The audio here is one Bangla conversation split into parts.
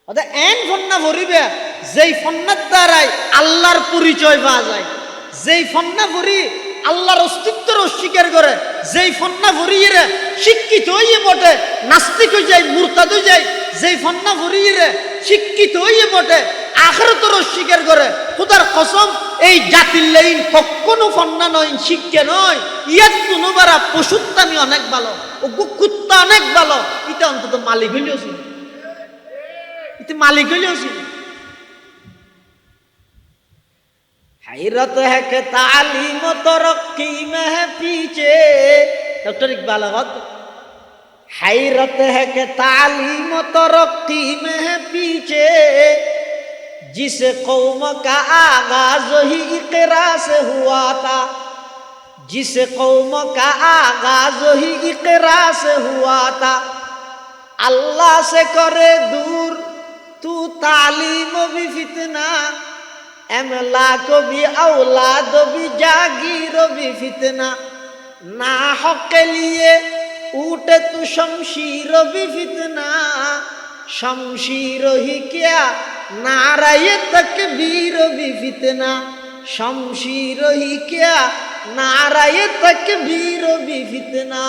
অর্থাৎ এন ফন্না ভরিবে যেই ফন্নার দ্বারাই আল্লাহর পরিচয় পাওয়া যায়, যেই ফন্না ভরি আল্লাহর অস্তিত্বর অস্বীকার করে, যেই ফন্না ভরিয়ে শিক্ষিত হইয়ে বটে নাস্তিক হয়ে যায়, মুরতাদ হয়ে যায়, যেই ফন্না ভরিয়ে শিক্ষিত হইয়ে বটে আখিরাতের অস্বীকার করে। খোদার কসম এই জাতির লাইন কখনো ফন্না নয়, শিক্ষা নয়। ইয়ার তুনুবারা পশুত্তামি অনেক ভালো, ও কুত্তা অনেক ভালো, এটা অন্তত মালিক হইলেও ছিল, এটা মালিক হইলেও ছিল। हैरत है कि तालीम तरक्की में है पीछे, डॉक्टर इकबाल अहमद। हैरत है कि तालीम तरक्की में है पीछे, जिस कौम का आगाज ही इकरा से हुआ था, जिस कौम का आगाज ही इकरा से हुआ था, अल्लाह से करे दूर तू तालीम भी फितना, एमला को भी औलाद भी जागीर भी फितना, ना हक के लिए उठे तू शमशीर भी फितना, शमशीर ही क्या नाराये तकबीर भी फितना, शमशीर ही क्या नाराये तकबीर भी फितना।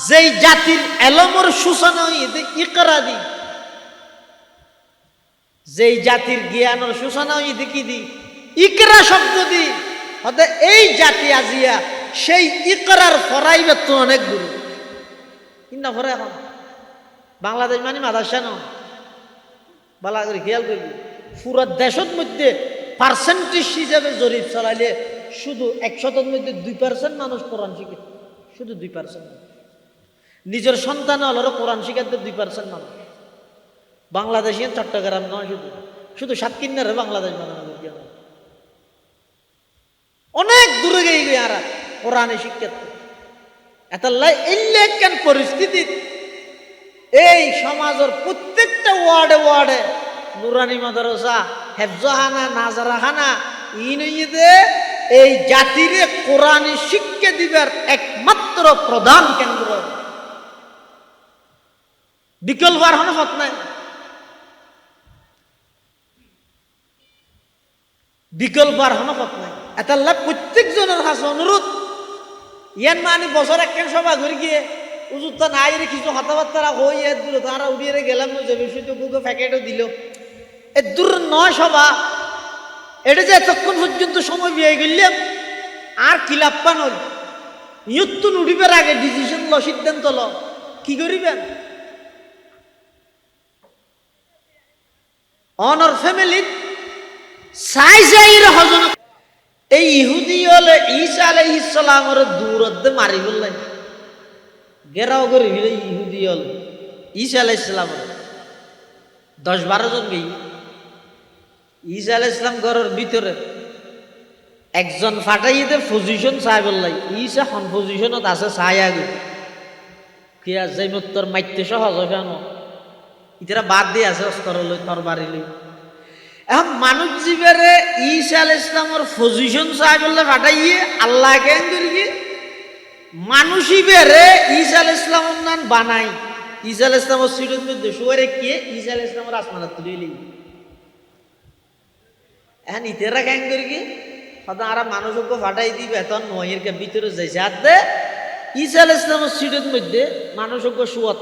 যেই জাতির এলমর সূচনা হইতে ইকরা দি, যেই জাতির জ্ঞানের সূচনা হইতে কি দি ইকরা শব্দ দি, হতে এই জাতি আজিয়া সেই ইকরার ফরাইবে তো অনেক দূর। কিনা ফরাই এখন বাংলাদেশ মানে মাদ্রাসা নয়, বালা করে খেয়াল করবি পুরো দেশের মধ্যে পার্সেন্টেজ হিসাবে জরিপ চালাইলে শুধু 100-এর মধ্যে 2% মানুষ কোরআন শিখে, শুধু 2%। নিজের সন্তান হলো কোরআন শিখাতে 2% মানুষ। বাংলাদেশি চট্টগ্রাম নয়, শুধু শুধু সাতক্ষীরার বাংলাদেশ বানানো অনেক দূরে গিয়ে গিয়ে আর কোরআনে শিক্ষা এতাল্লাই ইল্লেকেন পরিস্থিতি এই সমাজের প্রত্যেকটা ওয়ার্ডে ওয়ার্ডে নুরানি মাদ্রাসা, হেফজখানা, নাজারাখানা ইনইদে এই জাতিরে কোরআনে শিক্ষা দিবার একমাত্র প্রধান কেন্দ্র। বিকল্প আর কোনো পথ নাই, বিকল্প আর কোনো পথ নাই। এতাল্লা প্রত্যেক জনের কাছে অনুরোধ, ইয়ান মানে বছর একখান সভা ঘুরে গিয়ে উজুরটা নাই রে কিছু কথাবার্তা হই এর দূরে তারা উড়িয়ে গেলাম যে বিষয়টা বুকে প্যাকেটও দিল, এর দূর নয় সভা। এটা যে এতক্ষণ পর্যন্ত সময় বিয়ে গেলাম আর কি লাভবান হল, ইয়ত্তুন উঠিবার আগে ডিসিশন ল, সিদ্ধান্ত ল, কি করিবেন। অনর ফ্যামিলি চাই যাই হজন এই ইহুদি হলে ঈসা আলাইহিস সালামের দূরত্বে মারি বললেন, গেরাও করে ফিরে ইহুদি হল ঈসা আলাইহিস সালামের 10-12 জন গেই ঈসা আলাইহিস সালাম ঘরের ভিতরে একজন ফাটাইতে পজিশন চাই বললাই, ঈসা হন পজিশনত আছে চাই আগে কি আছে তোর মাইতে সহজ হয় কেন, ইতারা বাদ দিয়ে আছে অস্ত্র লই তোর বাড়ি লই। এখন মানুষ জীবেরে ঈসা আলাইহিস সালামের পজিশন চাই বললে ফাটাইয়ে আল্লাহ কেন করি মানুষই বেরে ঈসা আলাইহিস সালামের নাম বানাই, ঈসা আলাইহিস সালামের সিটের মধ্যে শুয়ে রেখে ঈসা আলাইহিস সালামের আসমানে তুলে লই। এখন ইতারা কেন করি হয়তো আর মানুষকে ফাটাই দিবে এখন নয়ের ভিতরে যাইছে আর দে ঈসা আলাইহিস সালামের সিটের মধ্যে মানুষকে শুয়াত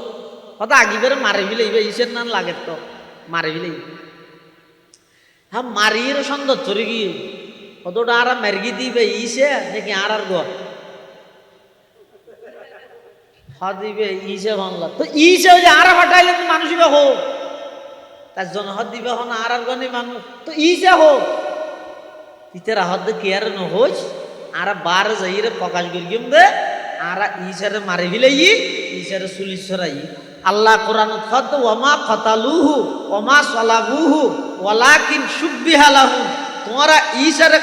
হয়তো আগিবের মারি ফেলাইবে, ঈশার নাম লাগে তো মারি ফেলাইবে। হ্যাঁ মারিয়ে সন্দেহ ধরে গিয়ে কতটা আর মেরগি দিবে ঈশা নাকি আর ঘর দিবে ঈশা বাংলা তো ঈশা যে আর ফাটাইলে তো মানুষই বা হোক তার জন্য হদ দিবে হন আর গণে মানুষ তো ঈশা হোক ইতার হদ কে আর নহোজ আর বার যাইরে প্রকাশ করিম দে আর ঈশারে মারি ফেলাই, ঈশারে চুলি ছড়াই। আল্লাহ কোরআন খত ওয়ামা কতালুহু ওয়ামা সালাবুহু ওয়ালাকিন শুব্বিহা লাহুম, তোমরা ঈশারে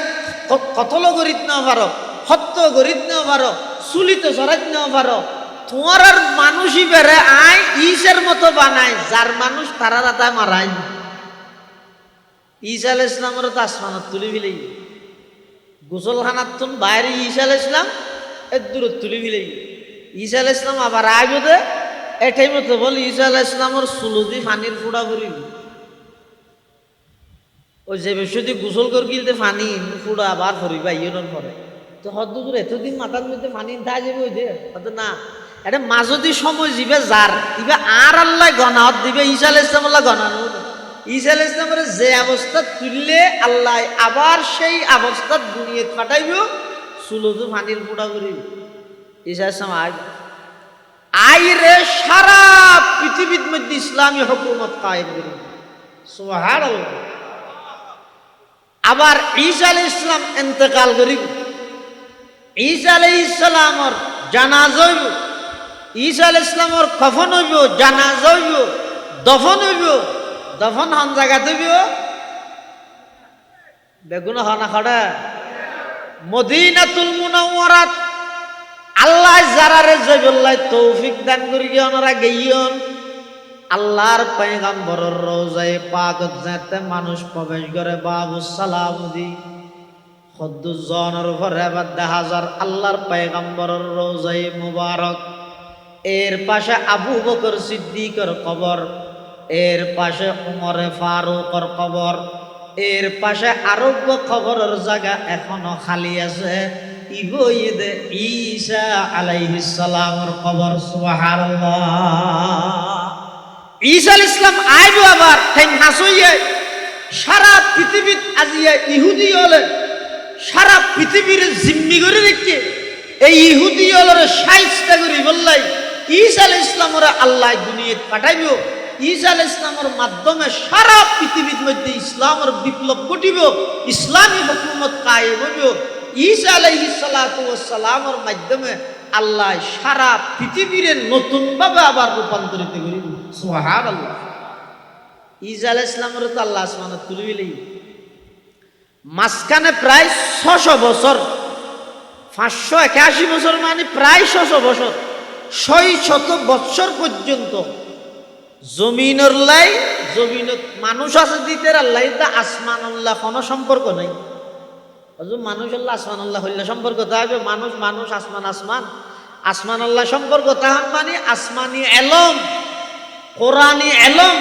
কতল গরিত না পারো, হত্য গরিত না পারো, চুলি তো ছড়াইত না পারো, তোমার আর মানুষই বেড়ে আয় ঈশার মতো বানায়, যার মানুষ তারা রাতা মারাই। ঈসা আলাইহিস সালামের তো আসমানত তুলি ফেলাই, গোসলখানার তুন বাইরে ঈসা আলাইহিস সালাম এর দূরত তুলি ফেলাই। ঈসা আলাইহিস সালাম আবার আইব দে এটাই মতো বলি ঈসা আলাইহিস সালামের সুলুদি পানির ফুড়া ফুরি ওই যে বেশি গোসল করে গিলতে পানি ফুড়া আবার ফুরিবা ইয়ন পরে তো হদ্দুর এতদিন মাথার মধ্যে পানি থা যাবে ওই যে হয়তো না এটা মাজদি সময় যাবে যার ইবা আর আল্লাহ গনাত দিবে ঈসা আলাইহিস সালাম আল্লাহ গনানো ঈসা আলাইহিস সালামের যে অবস্থা তুললে আল্লাহ আবার সেই অবস্থা দুনিয়াত পাঠাইব সুলুদি পানির ফুড়া ফুরি ঈসা আলাইহিস সালাম আইরে সারা পৃথিবীর মধ্যে ইসলামী হুকুমত কায়েম করি সুবহানাল্লাহ আবার ঈসা আলাইহিস সালাম ইন্তেকাল করিব ঈসা আলাইহিস সালামর জানাজা হইব ঈসা আলাইহিস সালামর কফন হইব জানাজা হইব দফন হইব দফন হন জায়গা হইব বেগুন হনা খড়া মদিনাতুল মুনাওয়ারাত আল্লাহ যারারে জয়বুল্লাহ তৌফিক দান করি ওনারা গেইয়ন আল্লাহর পয়গম্বরের রওজায়ে পাকত যাতে মানুষ প্রবেশ করে বাবু সালাম দি খদ্দুজনের উপরে বাদে হাজার আল্লাহর পয়গম্বরের রওজায়ে মুবারক এর পাশে আবু বকর সিদ্দিকের কবর এর পাশে উমর ফারুকের কবর এর পাশে আরব কবরের জায়গা এখনো খালি আছে ইবইদে ঈসা আলাইহিস সালামের কবর সুবহানাল্লাহ ঈসা আলাইহিস সালাম আইব আবার ঠেং হাসইয়ে সারা পৃথিবীত আজিয়া ইহুদি হলে সারা পৃথিবীর জিম্মি করে রেখে এই ইহুদি হলের শায়েস্তা করি বললাই ঈসা আলাইহিস সালামের আল্লাহ দুনিয়াত পাঠাইব ঈসা আলাইহিস সালামের মাধ্যমে সারা পৃথিবীর মধ্যে ইসলামের বিপ্লব ঘটিব ইসলামী হুকুমত কায়েম হইব ঈসা আলাইহিস সালাতু ওয়াস সালামের মাধ্যমে আল্লাহ সারা পৃথিবীর নতুন ভাবে আবার রূপান্তরিত করিব সুবহানাল্লাহ ঈসা আলাইহিস সালামের তো আল্লাহ আসমানে তুলিলেই মাঝখানে প্রায় 600 বছর 581 বছর মানে প্রায় 600 বছর 600 বছর পর্যন্ত জমিনের লাই জমিনত মানুষ আছে দিতে আল্লাহ আসমান আল্লাহ কোনো সম্পর্ক নাই মানুষ আল্লাহ আসমান আল্লাহ হইলে সম্পর্ক থাকবে মানুষ মানুষ আসমান আসমান আসমান আল্লাহ সম্পর্ক তাহার মানে আসমানি এলম কোরআনি এলম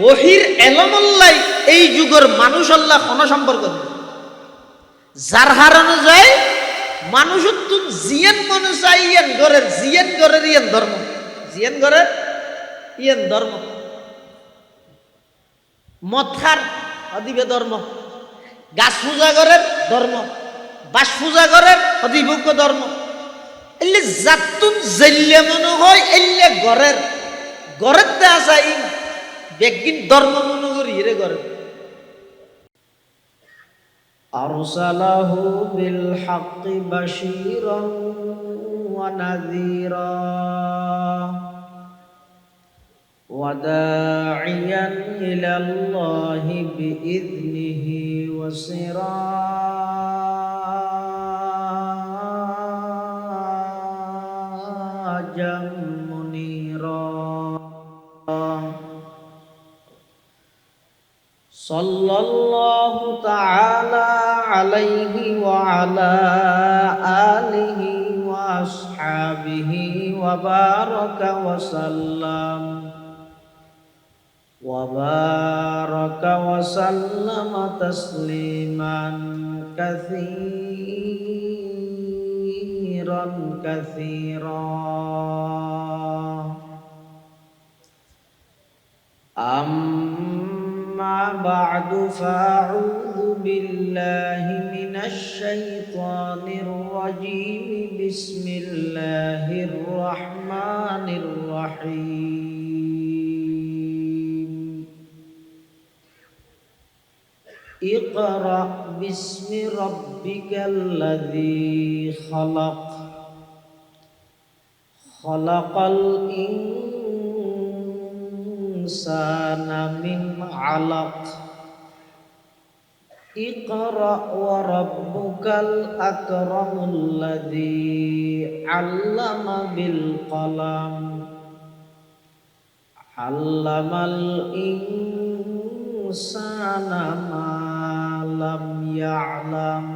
ওহির এলম আল্লাহ এই যুগের মানুষ আল্লাহ কোনো সম্পর্ক নেই যার হার অনুযায়ী মানুষের তো জিয়ান মনে চাই ইয়ান গরের ইয়ান ধর্ম জিয়ান গরের ইয়ান ধর্ম মথার অদিবে ধর্ম গাছ পূজা করেন ধর্ম বাস পূজা করেন অধিভোগ্য ধর্ম এলে জাতুন জেল্লে মনে হয় এলে ঘরের দেয়া যায় বেগিন ধর্ম মনে করি রে ঘরে আরসালাহু বিল হাক্কি বাশীরান ওয়া নাযীরা وداعيا إلى الله بإذنه وسراجا منيرا صلى الله تعالى عليه وعلى آله وأصحابه وبارك وسلم تسليما كثيرا أما بعد فأعوذ بالله من الشيطان الرجيم بسم الله الرحمن الرحيم اقرأ باسم ربك الذي خلق الإنسان من علق اقرأ وربك الأكرم الذي علم بالقلم علم الإنسان ما لم يعلم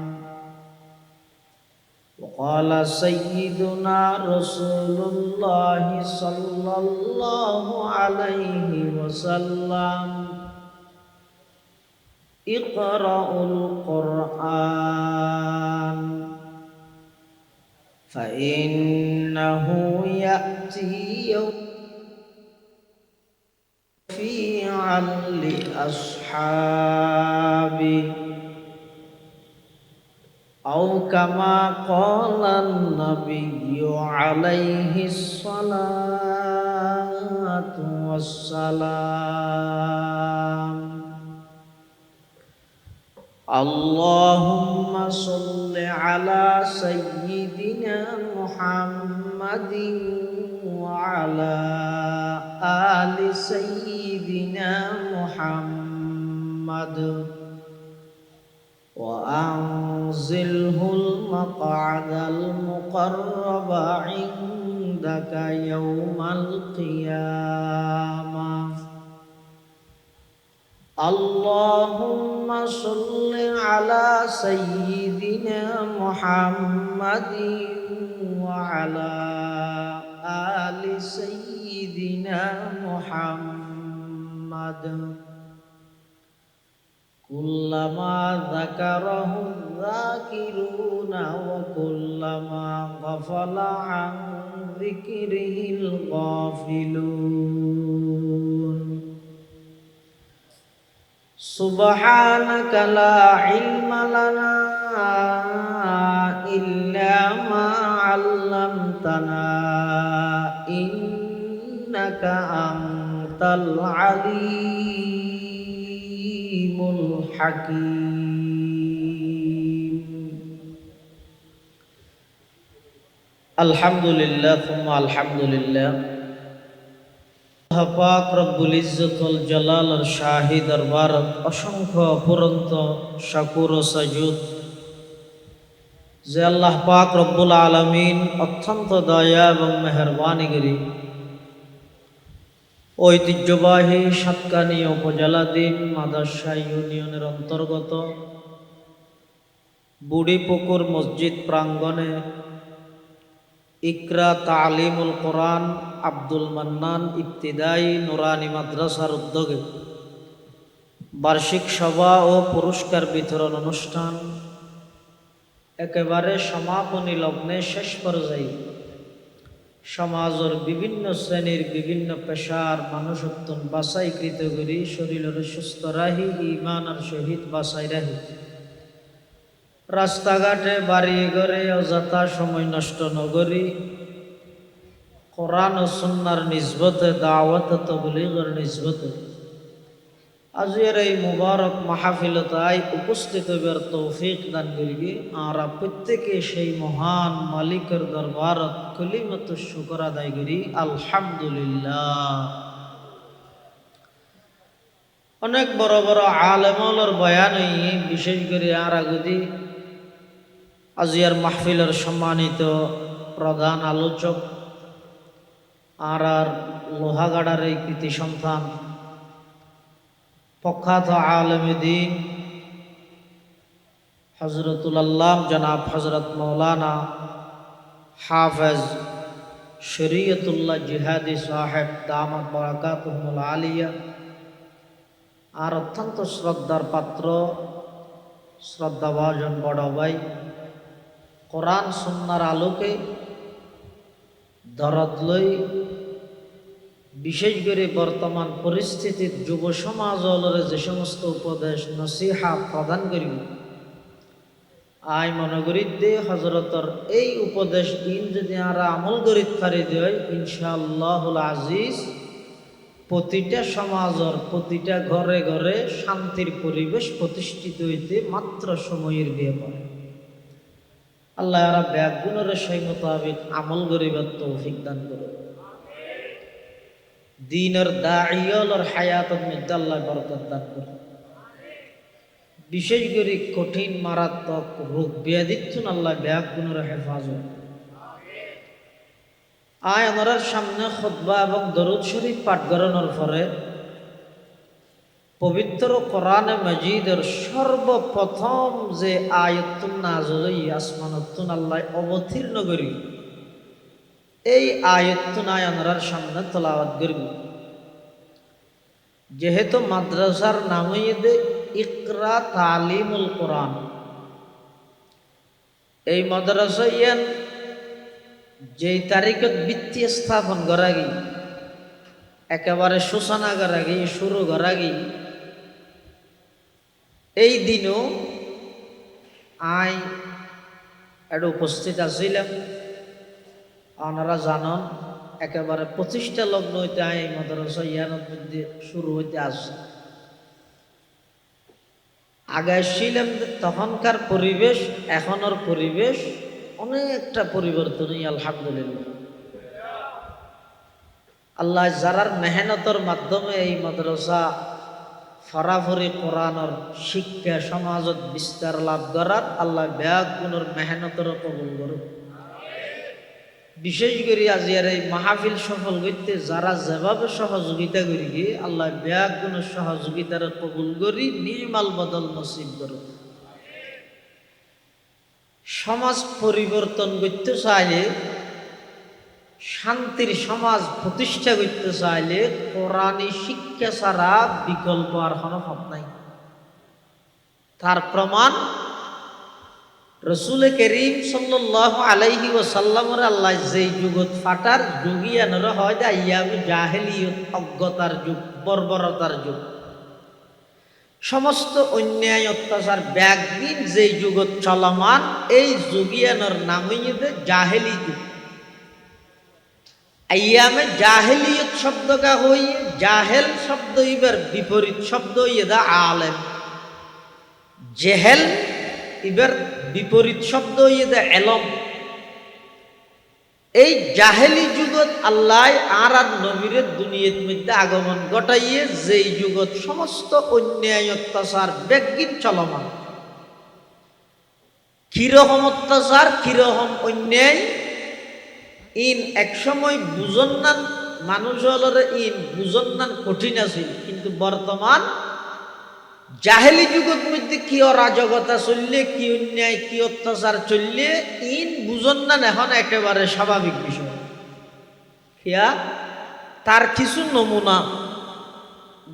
قال سيدنا رسول الله صلى الله عليه وسلم اقرأوا القرآن فإنه يأتي يوم شفيعا لأصحابه أو كما قال النبي عليه الصلاة والسلام اللهم صل على سيدنا محمد وعلى آل سيدنا محمد وأنزله المقعد المقرب عندك يوم القيامة اللهم صل على سيدنا محمد وعلى آل سيدنا محمد كلما ذكره الذاكرون وكلما غفل عن ذكره الغافلون سبحانك لا علم لنا إلا ما علمتنا إنك أنت العليم الحكيم الحمد لله ثم الحمد لله পাক রব্বুল ইজ্জতুল জালালের শাহী দরবারত অসংখ্য অপুরন্ত শাকুর ও সাজুদ যে আল্লাহ পাক রব্বুল আলামিন অত্যন্ত দয়া এবং মেহেরবানি করি ঐতিহ্যবাহী সাতকানি উপজেলাধীন মাদার্শা ইউনিয়নের অন্তর্গত বুড়িপুকুর মসজিদ প্রাঙ্গণে ইকরা তালিমুল কোরআন আব্দুল মান্নান ইবতিদায়ী নুরানি মাদ্রাসার উদ্যোগে বার্ষিক সভা ও পুরস্কার বিতরণ অনুষ্ঠান একেবারে সমাপনী লগ্নে শেষ পর্যায়ে সমাজের বিভিন্ন শ্রেণীর বিভিন্ন পেশার মানুষত্বন বাছাইকৃত করি শরীরের সুস্থ রাহি ইমানের সহিত বাছাই রাহি রাস্তাঘাটে বাড়ি ঘরে অযথা সময় নষ্ট নগরী কোরআন ও সুন্নাহর নিসবতে দাওয়াত তাবলীগের নিসবতে আজকের এই মুবারক মাহফিলতায় উপস্থিত হবার তৌফিক দান করিবে আর প্রত্যেকে সেই মহান মালিকের দরবারত কলিমাত শুকর আদায় করি আলহামদুলিল্লাহ। অনেক বড় বড় আলেমর বয়ান বিশেষ করে আর আগুদি আজিয়ার মাহফিলের সম্মানিত প্রধান আলোচক আর লোহাগাড়ার এই কৃতি সন্তান প্রখ্যাত আলেমে দ্বীন হযরতুল আল্লাহ জনাব হযরত মৌলানা হাফেজ শরীয়তুল্লাহ জিহাদি সাহেব দামাত বারাকাতুহুল আলিয়া আর অত্যন্ত শ্রদ্ধার পাত্র শ্রদ্ধাভাজন বড় ভাই কোরআন সুন্নাহর আলোকে দরদ লই বিশেষ করে বর্তমান পরিস্থিতির যুব সমাজ যে সমস্ত উপদেশ নসিহা প্রদান করিব আই মনে করি দে হজরতর এই উপদেশ দিন যদি আমরা আমল করিতে পারি দেয় ইনশাআল্লাহুল আজিজ প্রতিটা সমাজের প্রতিটা ঘরে ঘরে শান্তির পরিবেশ প্রতিষ্ঠিত হইতে মাত্র সময়ের ব্যাপার আল্লাহ আর ব্যাগুণের সেই মোতাবেক আমল করিবার তৌফিক দান করুন দ্বীনের দাঈয়র হায়াতের মধ্যে আল্লাহ বরকত দান করুন বিশেষ করে কঠিন মারাত্মক রোগ ব্যাধিত্বন আল্লাহ ব্যাগুণের হেফাজত আয় আমার সামনে খুতবা এবং দরুদ শরীফ পাঠ করানোর পরে পবিত্র কোরআনে মাজিদের সর্বপ্রথম যে আয়াতুন নাযিল আসমানতুন আল্লাহ অবতীর্ণ করি, এই আয়াতুন আয়ানরার সামনে তেলাওয়াত করি। যেহেতু মাদ্রাসার নামই দে ইকরা তালিমুল কোরআন, এই মাদ্রাসায় যেই তারিখত ভিত্তি স্থাপন করা গি, একেবারে সূচনা করা গি, শুরু করা গি, এই দিনও আই একটু উপস্থিত আছিলাম। আপনারা জানেন একেবারে প্রতিষ্ঠা লগ্ন হইতে আই এই মাদ্রাসা ইয়ানোর মধ্যে শুরু হইতে আসছে। আগে ছিলাম তখনকার পরিবেশ এখনের পরিবেশ অনেকটা পরিবর্তনই আলহামদুলিল্লাহ। আল্লাহ যারার মেহনতের মাধ্যমে এই মাদ্রাসা ফরাফরি কোরআনের শিক্ষা সমাজত বিস্তার লাভ করার আল্লাহ ব্যাগ গুণের মেহনতের কবুল করুন। বিশেষ করে আজিয়ার এই মাহফিল সফল করতে যারা যেভাবে সহযোগিতা করি গিয়ে আল্লাহ ব্যাগ গুণের সহযোগিতার কবুল করি, নির্মাল বদল নসিব করুন। সমাজ পরিবর্তন করতে চাইলে, শান্তির সমাজ প্রতিষ্ঠা করতে চাইলে কোরআনী শিক্ষা ছাড়া বিকল্প আর কোনো পথ নাই। তার প্রমাণ রসুল করিম সাল্লাল্লাহু আলাইহি ওয়াসাল্লামের আল্লাহ যেই যুগত ফাটার যুগিয়ানরা হয় দা ইয়ামে জাহেলিয়ত, অজ্ঞতার যুগ, বর্বরতার যুগ, সমস্ত অন্যায় অত্যাচার ব্যাগদিন যেই যুগত চলমান, এই যুগিয়ানোর নাম হইতে জাহেলি যুগ। আইয়ামে জাহেলিয়ত শব্দটা হই জাহেল শব্দ ইবার বিপরীত শব্দ ইদা আলেম, জেহেল ইবার বিপরীত শব্দ ইদা এলম। এই জাহেলি যুগত আল্লাহ আর নবীরের দুনিয়ার মধ্যে আগমন ঘটাইয়ে যেই যুগত সমস্ত অন্যায় অত্যাচার ব্যাগিন চলমান, কিরকম অত্যাচার কিরকম অন্যায় ইন একসময় বুঝন না মানুষ হলরে, ইন বুঝন না কঠিন আছিল, কিন্তু বর্তমান জাহেলি যুগত মধ্যে কি অরাজকতা চললে, কি অন্যায় কি অত্যাচার চললে ইন বুঝন না এখন একেবারে স্বাভাবিক বিষয়। কিয়া তার কিছু নমুনা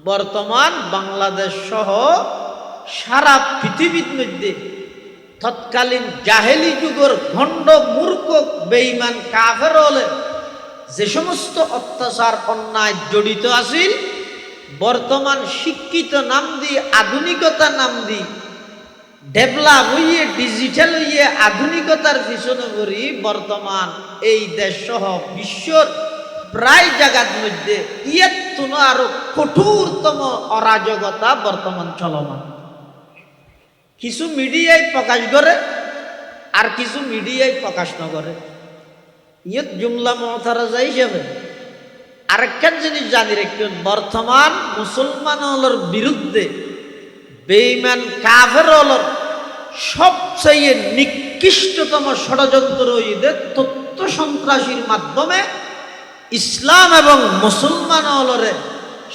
বর্তমান বাংলাদেশ সহ সারা পৃথিবীর মধ্যে তৎকালীন জাহেলি যুগের ভণ্ড মূর্খ বেঈমান কাফের হলে যে সমস্ত অত্যাচার অন্যায় জড়িত আছিল, বর্তমান শিক্ষিত নাম দিয়ে আধুনিকতা নাম দিয়ে ডেভেলপ হইয়ে ডিজিটাল হইয়ে আধুনিকতার পিছনে করি বর্তমান এই দেশ সহ বিশ্বর প্রায় জায়গার মধ্যে ইয়ের তুনো আরো কঠোরতম অরাজকতা বর্তমান চলমান। কিছু মিডিয়ায় প্রকাশ করে আর কিছু মিডিয়ায় প্রকাশ না করে। ইয়ত জুমলা মহতারাজা হিসেবে আরেকটা জিনিস জানি রাখবেন, বর্তমান মুসলমানদের বিরুদ্ধে বেঈমান কাফেরদের সবচেয়ে নিকৃষ্টতম ষড়যন্ত্র ঈদের তথ্য সন্ত্রাসীর মাধ্যমে ইসলাম এবং মুসলমানদের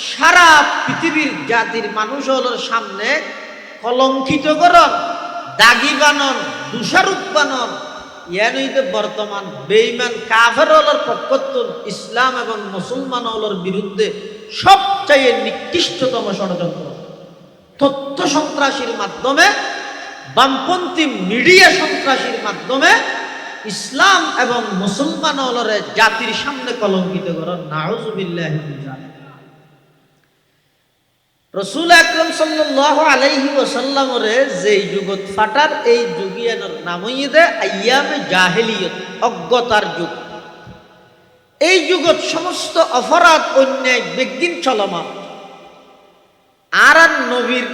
সারা পৃথিবীর জাতির মানুষদের সামনে কলঙ্কিত করন, দাগি বানন, দোষারোপ বানন। ইয়ানইতে বর্তমান বেঈমান কাফেরদের পক্ষতুন ইসলাম এবং মুসলমানদের বিরুদ্ধে সবচেয়ে নিকৃষ্টতম ষড়যন্ত্র তথ্য সন্ত্রাসীর মাধ্যমে, বামপন্থী মিডিয়া সন্ত্রাসীর মাধ্যমে ইসলাম এবং মুসলমানদের জাতির সামনে কলঙ্কিত করন। নাউযুবিল্লাহি মিন যালিক। রসুল আকরাম সাল্লাল্লাহু আলাইহি ওয়াসাল্লামের যেই যুগত ফাটার এই যুগিয়ানোর নাম হইতে আইয়ামে জাহেলিয়ত, অজ্ঞতার যুগ। এই যুগত সমস্ত অপরাধ অন্যায় বেগদিন চলমান। আর নবীর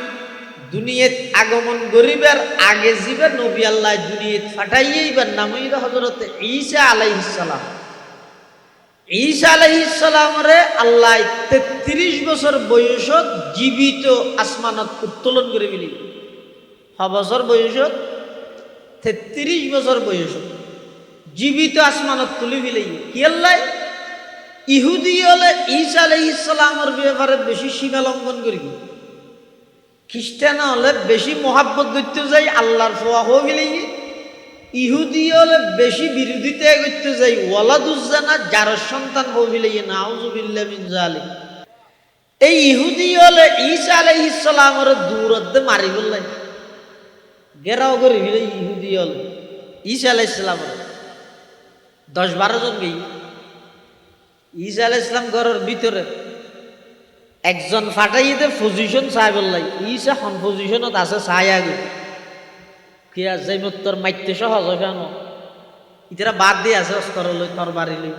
দুনিয়াত আগমন গরিবের আগে যাবে নবী আল্লাহ দুনিয়াত ফাটাইয়েইবার নাম হইতে হযরত ঈসা আলাইহিস সালাম। ঈসা আলাইহিস সালামরে আল্লাহ 33 বছর বয়সত জীবিত আসমানত উত্তোলন করে ফেলি। বছর বয়সত 33 বছর বয়সত জীবিত আসমানত তুলে ফেলি। কি আল্লাহ ইহুদি হলে ঈসা আলাইহিস সালামের ব্যাপারে বেশি সীমা লঙ্ঘন করি, খ্রিস্টান হলে বেশি মহাব্বত করতে যাই আল্লাহর ফোয়া হইলে, ইহুদি হলে বেশি বিরোধিতা করতে যাই ওয়ালাদুজ্জানা যার সন্তান হইলে নাউজুবিল্লাহ মিন জালিক। এই ইহুদি হলে ঈসা আলাইহিস সালামের দূরত্বে মারি বললেন, গেরাও করে ফিরে ইহুদি হলে ঈসা আলাইহিস সালামের 10-12 জন গেই ঈসা আলাইহিস সালাম ঘরের ভিতরে একজন ফাটাইতে পজিশন চাই বললাই, ঈসা হন পজিশনত আছে চাই আগে কি আছে তোর মাইতে সহজ কেন ইতারা বাদ দিয়ে আছে অস্ত্র লই তোর বাড়ি লই।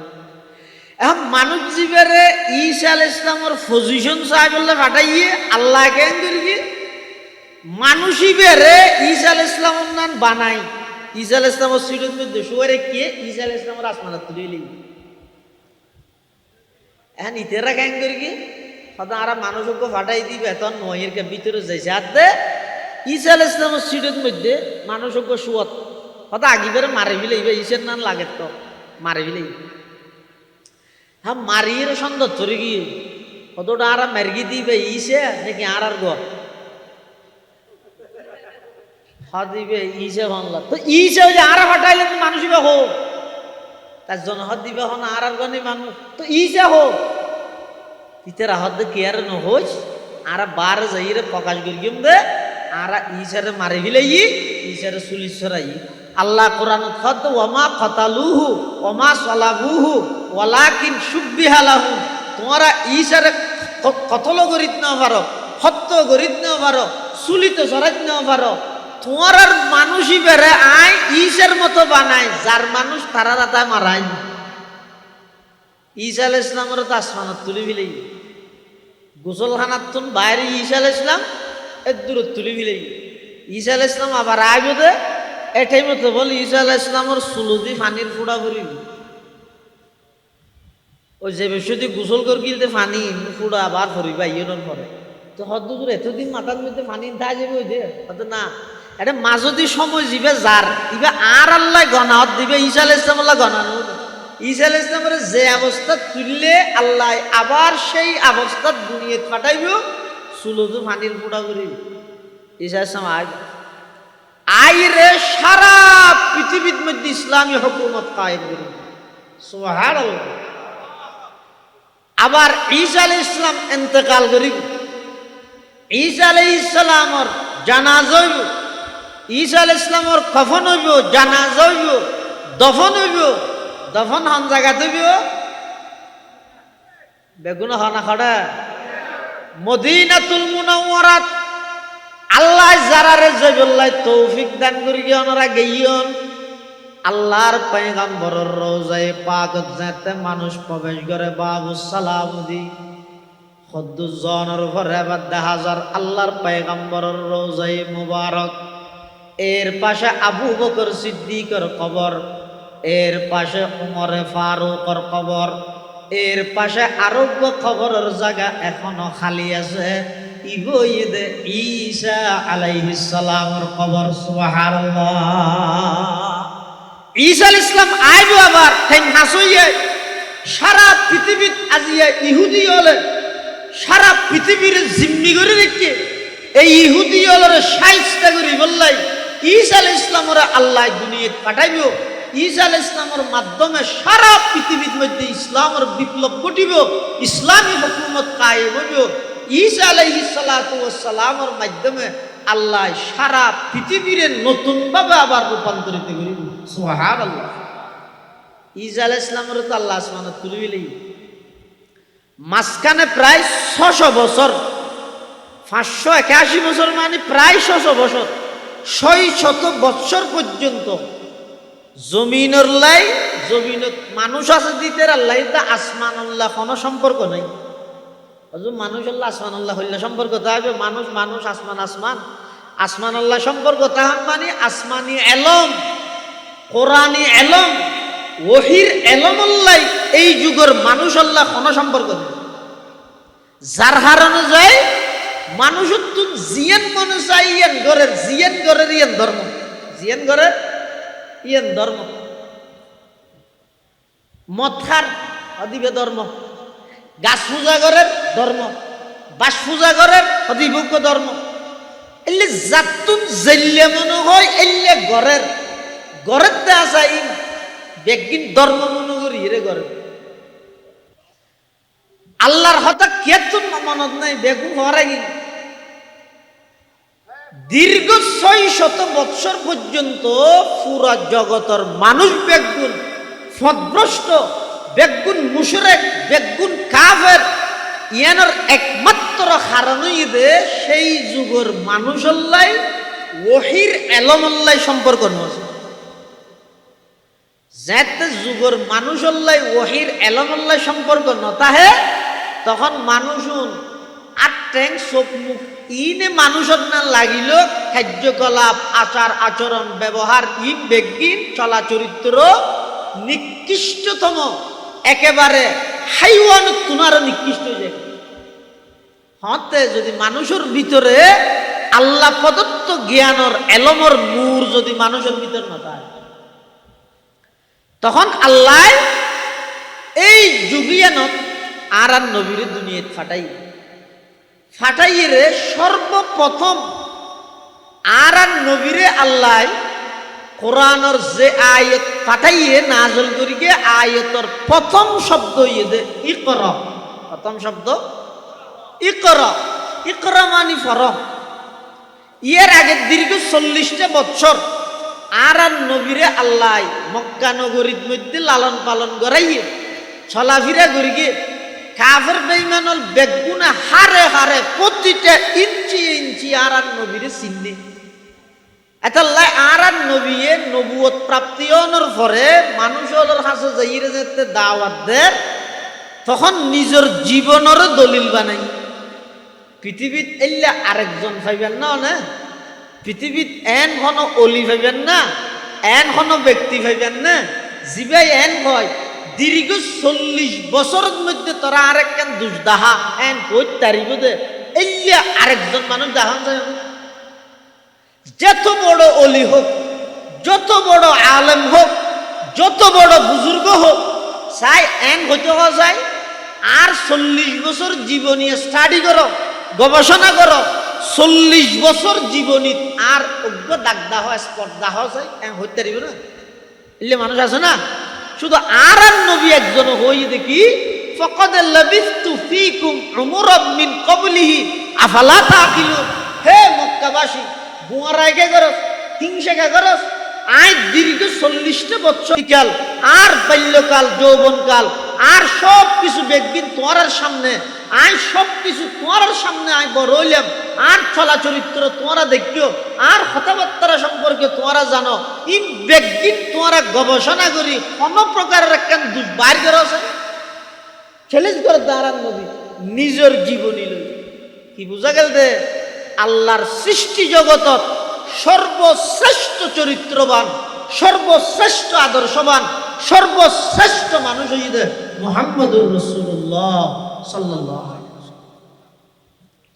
এখন মানুষ জীবেরে ঈসা আলাইহিস সালামের পজিশন চাই বললে ফাটাইয়ে আল্লাহ কেন করি মানুষই বেরে ঈসা আলাইহিস সালামের নাম বানাই, ঈসা আলাইহিস সালামের সিটের মধ্যে শুয়ারে কে ঈসা আলাইহিস সালামের আসমানে তুলে লই। এখন ইতারা কেন করি কি হয়তো আর মানুষকে ফাটাই দিবে তখন নয়ের ভিতরে যাইছে হাতে ঈসা আলাইহিস সালামের সিটের মধ্যে মানুষকে শুয়াত হয়তো আগিবারে মারি ফেলাইবে, ঈসের নাম লাগে তো মারি ফেলাইবে। হ্যাঁ মারিয়ে সন্দেহ ধরে গিয়ে কতটা আর মেরগি দিবে ঈসে নাকি আর ঘর দিবে ঈসে বাংলা তো ঈসে ওই যে আর ফাটাইলে তো মানুষ হোক তার জন্য হদ দিবে হন আর গণে মানুষ তো ঈসে হোক ইতের হদ কি আর নহইস আর বার যাইরে প্রকাশ করি দে আর ঈসারে মারি ফেলাই ঈসারে চুলি ছড়াই। আল্লাহ কোরআন খদ ওমা কতালুহু ওমা সলাবুহু ওয়ালাকিন শুব্বিহা লাহু, তোমরা ঈসারে কতল করিত না পারো, হত্য করিত না পারো, চুলিতে ছড়াইত না পারো, তোমার আর মানুষই বেড়ে আয় ঈসের মতো বানায় যার মানুষ তারা রাতায় মারাই। ঈসা আলাইহিস সালামের তো আসমানত তুলি ফেলাই গোসলখানার তুন বাইরে ঈসা আলাইহিস সালাম এর দূরত তুলি ফেলাই। ঈসা আলাইহিস সালাম আবার আইব দে এটাই মতো বল ঈসা আলাইহিস সালামের চুলুদি পানির ফুড়া করিব, ওই যে বেশি গোসল করে গিলতে পানি ফুড়া আবার ফরিবা ইয়ের পরে তো হদ দূর এতদিন মাথার মধ্যে পানি থা যাবে ওই যে হয়তো না এটা মাজদি সময় যাবে যার ইবে আর আল্লাহ গণাত দিবে ঈসা আলাইহিস সালাম আল্লাহ গণানো। ঈসা আলাইহিস সালামের যে অবস্থা তুললে আল্লাহ আবার সেই অবস্থা দুনিয়াত পাঠাইব চুলুদু পানির ফুড়া করিব। ঈসা আলাইহিস সালাম আইরে সারা পৃথিবীর মধ্যে ইসলামী হুকুমত কায়েম করিব, সুবহানাল্লাহ। আবার ঈসা আলাইহিস সালাম ইন্তেকাল করিব, ঈসা আলাইহিস সালামের জানাজা হইব, ঈসা আলাইহিস সালামের কফন হইব, জানাজা হইব, দফন হইব। দফন হন জায়গা হইব বেগুন হনা খড়া মদিনাতুল মুনাওয়ারাত। আল্লাহ যারারে জয়বুল্লাহ তৌফিক দান করি ওনারা গেইয়ন আল্লাহর পয়গম্বরের রওজায়ে পাকত যাতে মানুষ প্রবেশ করে বাবু সালাম দি খদ্দুজনের ঘরে বাদে হাজার আল্লাহর পয়গম্বরের রওজায়ে মুবারক, এর পাশে আবু বকর সিদ্দিকের কবর, এর পাশে উমরে ফারুকের কবর, এর পাশে আরব কবরের জায়গা এখনো খালি আছে, ইবইদে ঈসা আলাইহিস সালামের কবর। সুবহানাল্লাহ। ঈসা আলাইহিস সালাম আইব আবার ঠেং হাসইয়ে সারা পৃথিবীত আজিয়া ইহুদি হলে সারা পৃথিবীর জিম্মি করে রেখে এই ইহুদি হলের শাইস্তা করি বললাই ঈসা আলাইহিস সালামের আল্লাহ দুনিয়াত পাঠাইব। ঈসা আলাইহিস সালামের মাধ্যমে সারা পৃথিবীর মধ্যে ইসলামের বিপ্লব ঘটিব, ইসলামী হুকুমত কায়েম হইব। ঈসা আলাইহিস সালাতু ওয়াস সালামের মাধ্যমে আল্লাহ সারা পৃথিবীর নতুন ভাবে আবার রূপান্তরিত করিব। সুবহানাল্লাহ। ঈসা আলাইহিস সালামের তো আল্লাহ আসমানে তুলিলেই মাঝখানে প্রায় 600 বছর 581 বছর মানে প্রায় 600 বছর 600 বছর পর্যন্ত জমিনের লাই জমিনত মানুষ আছে দিতে আল্লাহ আসমান আল্লাহ কোনো সম্পর্ক নাই। মানুষ আল্লাহ আসমান আল্লাহ হইলে সম্পর্ক থাকবে, মানুষ মানুষ আসমান আসমান আসমান আল্লাহ সম্পর্ক তাহার মানে আসমানি এলম কোরআনি এলম ওহির এলম আল্লাহ এই যুগের মানুষ আল্লাহ কোনো সম্পর্ক নেই। যার হারানো যায় মানুষের তো জিয়ান মনে চাই ইয়ান ঘরের ইয়ান ধর্ম, জিয়ান ঘরের ইয়ান ধর্ম, মদ খার অদিবে ধর্ম, গাছ পূজা করের ধর্ম, বাস পূজা করের অধিভোগ্য ধর্ম, এলে জাতুন জেল্লে মনে হয় এলে ঘরের তে আসা ইন বেগিন ধর্ম মনে করি রে ঘরে আল্লাহর হতা কেতুন মনত নাই বেগুন হরাই দীর্ঘ 600 বৎসর পর্যন্ত পুরা জগতের মানুষ বেগুন ফদভ্রষ্ট বেগুন মুশরিক বেগুন কাফের ইয়ানোর একমাত্র কারণই দে সেই যুগের মানুষল্লাই ওহির এলমল্লাই সম্পর্ক নছে যাতে যুগের মানুষল্লাই ওহির এলমল্লাই সম্পর্ক নতাহে তখন মানুষুন আট্যাং চোখ মুখ ইনে মানুষের না লাগিল কার্যকলাপ আচার আচরণ ব্যবহার ইন বেগিন চলা চরিত্র নিকৃষ্টতম একেবারে হাইওয়ান তুনারও নিকৃষ্ট যে হতে যদি মানুষের ভিতরে আল্লাহ প্রদত্ত জ্ঞানর এলমর নূর যদি মানুষের ভিতর না থাকে তখন আল্লাহ এই যুগিয়ানত আর নবীর দুনিয়াত ফাটাইয়ে রে সর্বপ্রথম আর নবীরে আল্লাহ কোরআনের যে আয়াত ফাটাইয়ে নাজল করিকে আয়াতের প্রথম শব্দ ইয়ে ইকরা প্রথম শব্দ ইকরা মানে পড়ো এর আগে দীর্ঘ 40টা বছর আর নবীরে আল্লাহ মক্কা নগরীর মধ্যে লালন পালন করাইয়ে চলাফেরা করিকে কাফের বেঈমানল বেগুনা হারে হারে প্রতিটা ইঞ্চি ইঞ্চি আর নবীরে চিননি এতাল্লাই আর নবীয়ে নবুয়ত প্রাপ্তি হওয়ার পরে মানুষের কাছে যাইরে যেতে দাওয়াত দেয় তখন নিজের জীবনের দলিল বানাই পৃথিবীত এলে আরেকজন পাইবেন না পৃথিবীত এন কোনো অলি পাইবেন না এন কোনো ব্যক্তি পাইবেন না জিবাই এন হয় দীর্ঘ 40 বছরের মধ্যে তোরা আরেকখান দুষ্দাহা এন কই তারিব দে এলে আরেকজন মানুষ দাহান যায় যত বড় অলি হোক যত বড় আলেম হোক যত বড় বুজুর্গ হোক চাই এন হইতে হওয়া যায় আর 40 বছর জীবনী স্টাডি করো গবেষণা করো 40 বছর জীবনী আর অজ্ঞ দাগদা হয় স্পর্ধা হয় যায় এন হইতে পারিব না এলে মানুষ আছে না শুধু আর নবী একজন হই দেখি ফাকাদ লাবিস্তু ফীকুম উমরাম মিন ক্বাবলিহি আফালা তাকিলুন হে মক্কাবাসী বুয়ারাইকে করস হিংসাকে করস আই দীর্ঘ 40টা বছর কাল আর বাল্যকাল যৌবনকাল আর সব কিছু বেগদিন তোমার সামনে আই সব কিছু তোমার সামনে আই বড় হইলাম আর চলা চরিত্র তোমরা দেখিও আর কথাবার্তা সম্পর্কে তোমরা জানো ইন বেগদিন তোমরা গবেষণা করি কোন প্রকারের একটা দুষ্বার করস চ্যালেঞ্জ করে দাঁড়ান নবী নিজের জীবনী লই কি বুঝা গেল দে আল্লাহর সৃষ্টি জগতত সর্বশ্রেষ্ঠ চরিত্রবান সর্বশ্রেষ্ঠ আদর্শবান সর্বশ্রেষ্ঠ মানুষ হইতে মুহাম্মদুর রাসূলুল্লাহ সাল্লাল্লাহু আলাইহি ওয়াসাল্লাম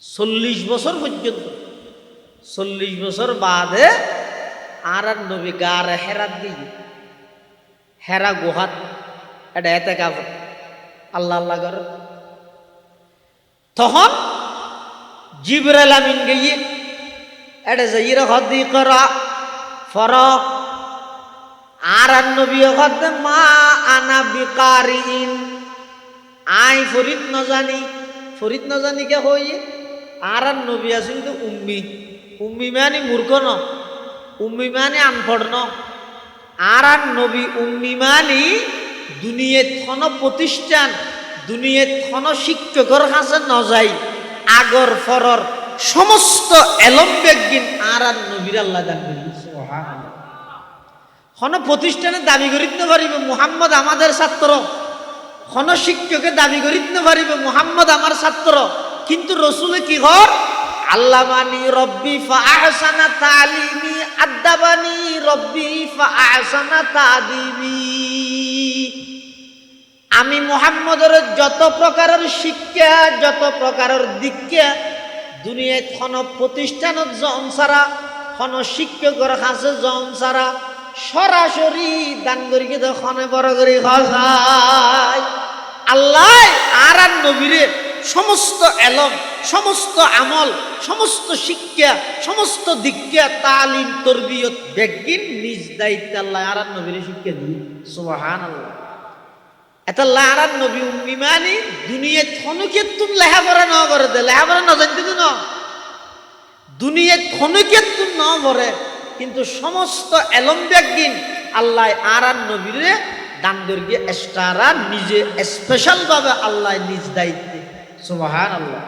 40 বছর পর্যন্ত 40 বছর বাদে আর নবী গারে হেরাত দিয়ে হেরা গুহাত এটা এতে কাব আল্লাহ আল্লাহ করে তখন জিবরাইল আমিন গিয়ে এটা যাইরা হদি করা ফরা আর নবী হদ মা আনা বিকারিন আই ফরিদ ন জানি কে হই আর নবী আসিল তো উম্মি মানে মূর্খ ন উম্মি মানে আনপড় ন আর নবী উম্মি মানে দুনিয়াত কোন প্রতিষ্ঠান দুনিয়াত কোন শিক্ষকের কাছে ন যাই আগর ফরর সমস্ত এলম বেগিন আর নবীর আল্লাহ দান করি সুবহানাল্লাহ কোন প্রতিষ্ঠানে দাবি করিতে পারিব মুহাম্মদ আমাদের ছাত্র কোন শিক্ষকে দাবি করিতে পারিব মুহাম্মদ আমার ছাত্র কিন্তু রসুলে কি ঘর আল্লামানি রব্বি ফাআহসানা তালিমি আদাবানি রব্বি ফাআহসানা তাদিবি আমি মুহাম্মদের যত প্রকারের শিক্ষা যত প্রকারের দীক্ষা দুনিয়ায় কোন প্রতিষ্ঠানত জন ছাড়া কোন শিক্ষকের কাছে জন ছাড়া সরাসরি দান করি দখনে বড় করি খায় আল্লাহ আর নবীরে সমস্ত এলম সমস্ত আমল, সমস্ত শিক্ষা, সমস্ত দীক্ষা, তালিম, তরবিয়ত বেগিন নিজ দায়িত্বে আল্লাহ আর নবীর শিক্ষা দিই। সুবহানাল্লাহ। এটা লারার নবী উম্মি মানি দুনিয়া থনুকে তুম লেখাপড়া ন করে দে, লেখাপড়া ন জানতে তো না, দুনিয়া থনুকে তুম ন করে, কিন্তু সমস্ত এলম বেগিন আল্লাহ আর নবীরে দান দর্গিয়ে এক্সট্রা নিজে স্পেশাল ভাবে আল্লাহ নিজ দায়িত্বে। সুবহানাল্লাহ।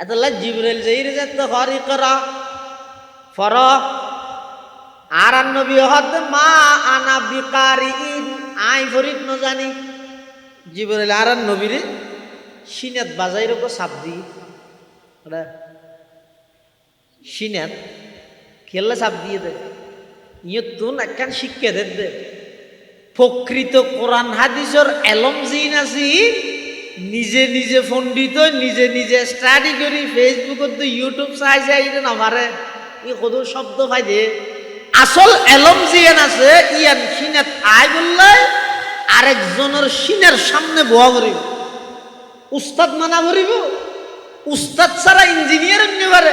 এতলা জিবরাইল যাইরে যেতে হরি করা ফর আর নবী হদ মা আনা বিকারিন আই ফরিদ ন জানি। জিবরাইল আর নবীরে সিনাত বাজাইর কো সাপ দি সিনাত খেললে সাপ দিয়ে দে ইয়ে তুন একখান শিক্ষা দে প্রকৃত কোরআন হাদিসের এলম জিন আছি নিজে নিজে পণ্ডিত নিজে নিজে স্টাডি করি ফেসবুকত তো ইউটিউব চাই চাই না মারে ই কত শব্দ পাই দে আসল এলম জিয়ান আছে ইয়ান সিনাত আয় বললে আরেকজনের সিনের সামনে বোয়া করিব, উস্তাদ মানা করিব। উস্তাদ ছাড়া ইঞ্জিনিয়ার অন্য পারে,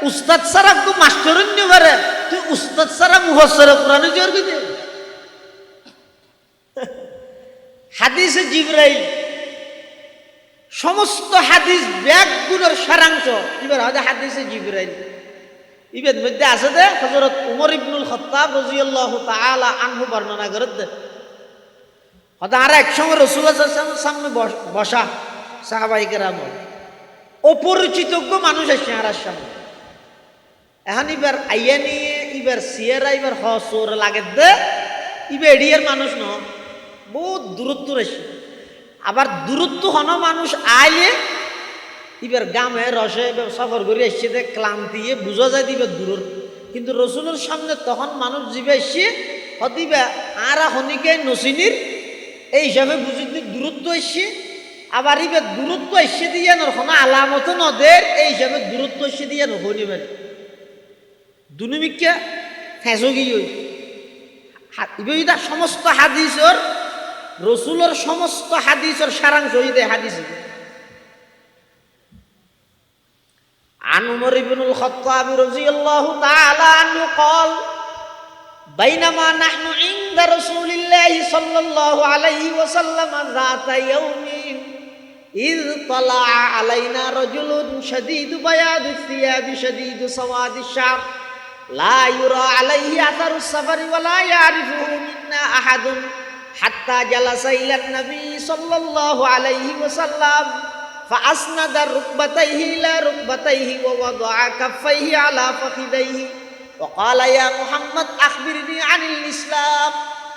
উস্তাদ ছাড়া মাস্টার অন্য পারে, তুই উস্তাদ ছাড়া মুহসর কোরআন জোর দিতে। হাদিসে জিবরাইল সমস্ত হাদিস ব্যাগগুলোর সারাংশ এবার হয় হাদিসে জিবরাইল ইবের মধ্যে আছে দে হযরত উমর ইবনুল খাত্তাব রাদিয়াল্লাহু তাআলা আনহু বর্ণনা করে দে হদা আর একসঙ্গে রাসূলুল্লাহ সাল্লাল্লাহু আলাইহি ওয়াসাল্লামের সামনে বসা সাহাবায়ে কেরাম অপরিচিত মানুষ আসে আর সামনে এখন এবার আইয়া নিয়ে এবার সিয়ারা এবার হসর লাগে দে ইবে এডিয়ার মানুষ ন বহুত দূরত্ব আসে আবার দূরত্ব হন মানুষ আইলে এবার গামে রসে সফর করে এসছে দে ক্লান্তি বুঝা যায় দিবে দূর, কিন্তু রসুলের সামনে তখন মানুষ যাবে এসে হতিবা আর হনিকে নসিনির এই হিসাবে বুঝি দূরত্ব এসছে আবার এবার দূরত্ব এসে দিয়ে না আলামত নদের এই হিসাবে দূরত্ব এসে দিয়ে নহনিবেন দুনিমিকা ফেঁসগি ইবেইদা সমস্ত হাদিসের রসুলের সমস্ত হাদিসের সারাংশ হইতে হাদিস عن عمر بن الخطاب رضي الله تعالى عنه قال بينما نحن عند رسول الله صلى الله عليه وسلم ذات يوم إذ طلع علينا رجل شديد بياض الثياب شديد سواد الشعر لا يرى عليه أثر السفر ولا يعرفه منا أحد حتى جلس إلى النبي صلى الله عليه وسلم فأسند ركبتيه إلى ركبتيه ووضع كفيه على فخذيه وقال يا محمد أخبرني عن الإسلام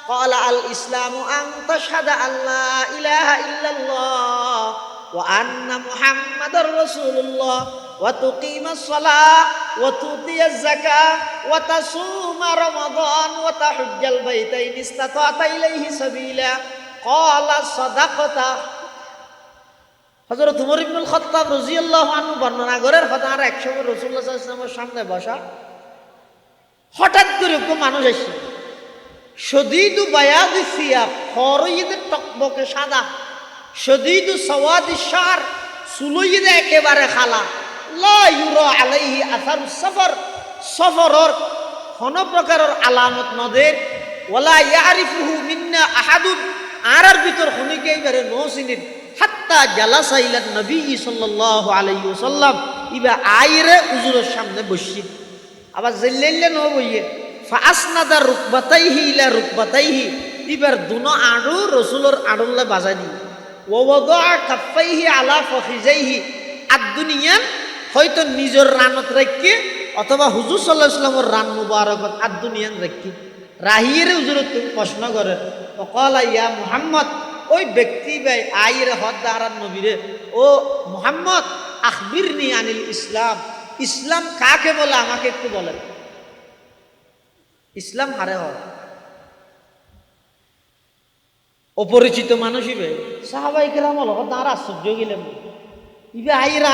قال الإسلام أن تشهد أن لا إله إلا الله وأن محمد رسول الله وتقيم الصلاة وتؤتي الزكاة وتصوم رمضان وتحج البيت إن استطعت إليه سبيلا قال صدقت। হযরত উমর ইবনুল খাত্তাব রাদিয়াল্লাহু আনহু বর্ণনা করেন হঠাৎ একসময় রাসূলুল্লাহ সাল্লাল্লাহু আলাইহি ওয়াসাল্লামের সামনে বসা হঠাৎ করে কোন মানুষ আসে শদীদু বায়াদি সিয়াব ফরইদে টকবকে সাদা শদীদু সাওয়াদি শার সুলইদে একেবারে খালা লা ইউরা আলাইহি আসারুস সফর সফরর কোন প্রকারের আলামত নদের ওয়ালা ইয়ারিফুহু মিন্না আহাদুন আরার ভিতর হনিকে এবারে নসিনির হাত্তা জালাসা ইলা নবী সাল্লাল্লাহু আলাইহি ওয়াসাল্লাম ইবা আইরে হুজুরের সামনে বসি আবার জেল্লাইলে ন বইয়ে ফাসনাদা রুকবাতাইহি ইলা রুকবাতাইহি ইবার দুনো আড়ু রাসূলের আড়ুল্লা বাজাই দি ওয়াদা কাফাইহি আলা ফখিজাইহি আদ-দুনিয়া হয়তো নিজের রানত রাখি অথবা হুজুর সাল্লাল্লাহু আলাইহি ওয়াসাল্লামের রান মুবারকত আদ-দুনিয়ান রাখি রাহিয়ের হুজুরত প্রশ্ন করে ওয়াকালা ইয়া মুহাম্মদ ওই ব্যক্তি ভাই আইরে হদ্দারান নবীরে ও মুহাম্মদ আখবিরনি আনিল ইসলাম ইসলাম কাকে বলে আমাকে একটু বলেন ইসলাম হারে হয় অপরিচিত মানুষ ইবে সাহাবায়ে কেরাম হল তারা আশ্চর্য গেলেন ইবে আইরে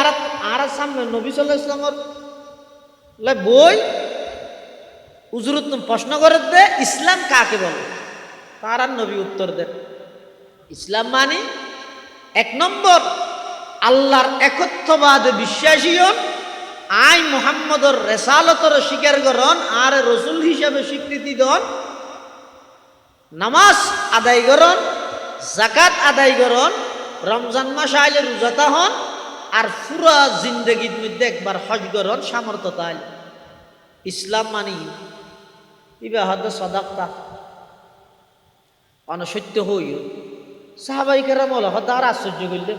আর সামনে নবী সাল্লাল্লাহু আলাইহি ওয়াসাল্লামের বই হুজুরত প্রশ্ন করে দে ইসলাম কাকে বলে তারা নবী উত্তর দেন ইসলাম মানে এক নম্বর আল্লাহর একত্ববাদে বিশ্বাসী হন, আই মুহাম্মদর রেসালতর স্বীকার করন আর রসুল হিসাবে স্বীকৃতি দেন, নামাজ আদায় করন, জাকাত আদায় করন, রমজান মাস আইলে রোজাতা হন, আর পুরা জিন্দগির মধ্যে একবার হজ করন সামর্থ্য তাই ইসলাম মানি ইবা হদ সদাক্তা অনসত্য হইও। সাহাবাই কেরাম হল হদ আর আশ্চর্য করলে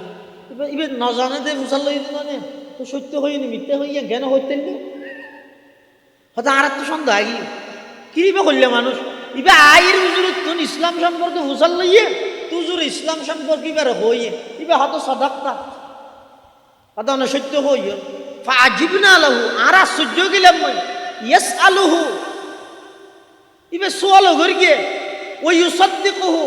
ইবে নজানে দে মুসাল্লা মানে তো সত্য হইনি মিথ্যে হইয়া জ্ঞান হইতেন হয়তো আর তো সন্দেহ আগি কি বা করলে মানুষ ইবে আইয়ের হুজুর তুন ইসলাম সম্পর্কে হুসাল লইয়ে তুজুর ইসলাম সম্পর্কে এবার হইয়ে ইবে হয়তো সদাক্তা হয়তো অনসত্য হইও। ফাজিবনা আলাহু আর আশ্চর্য গেলাম মই ইয়াস আলুহু ইবে সোয়াল ঘর গিয়ে ওই ইউসাদ্দিকুহু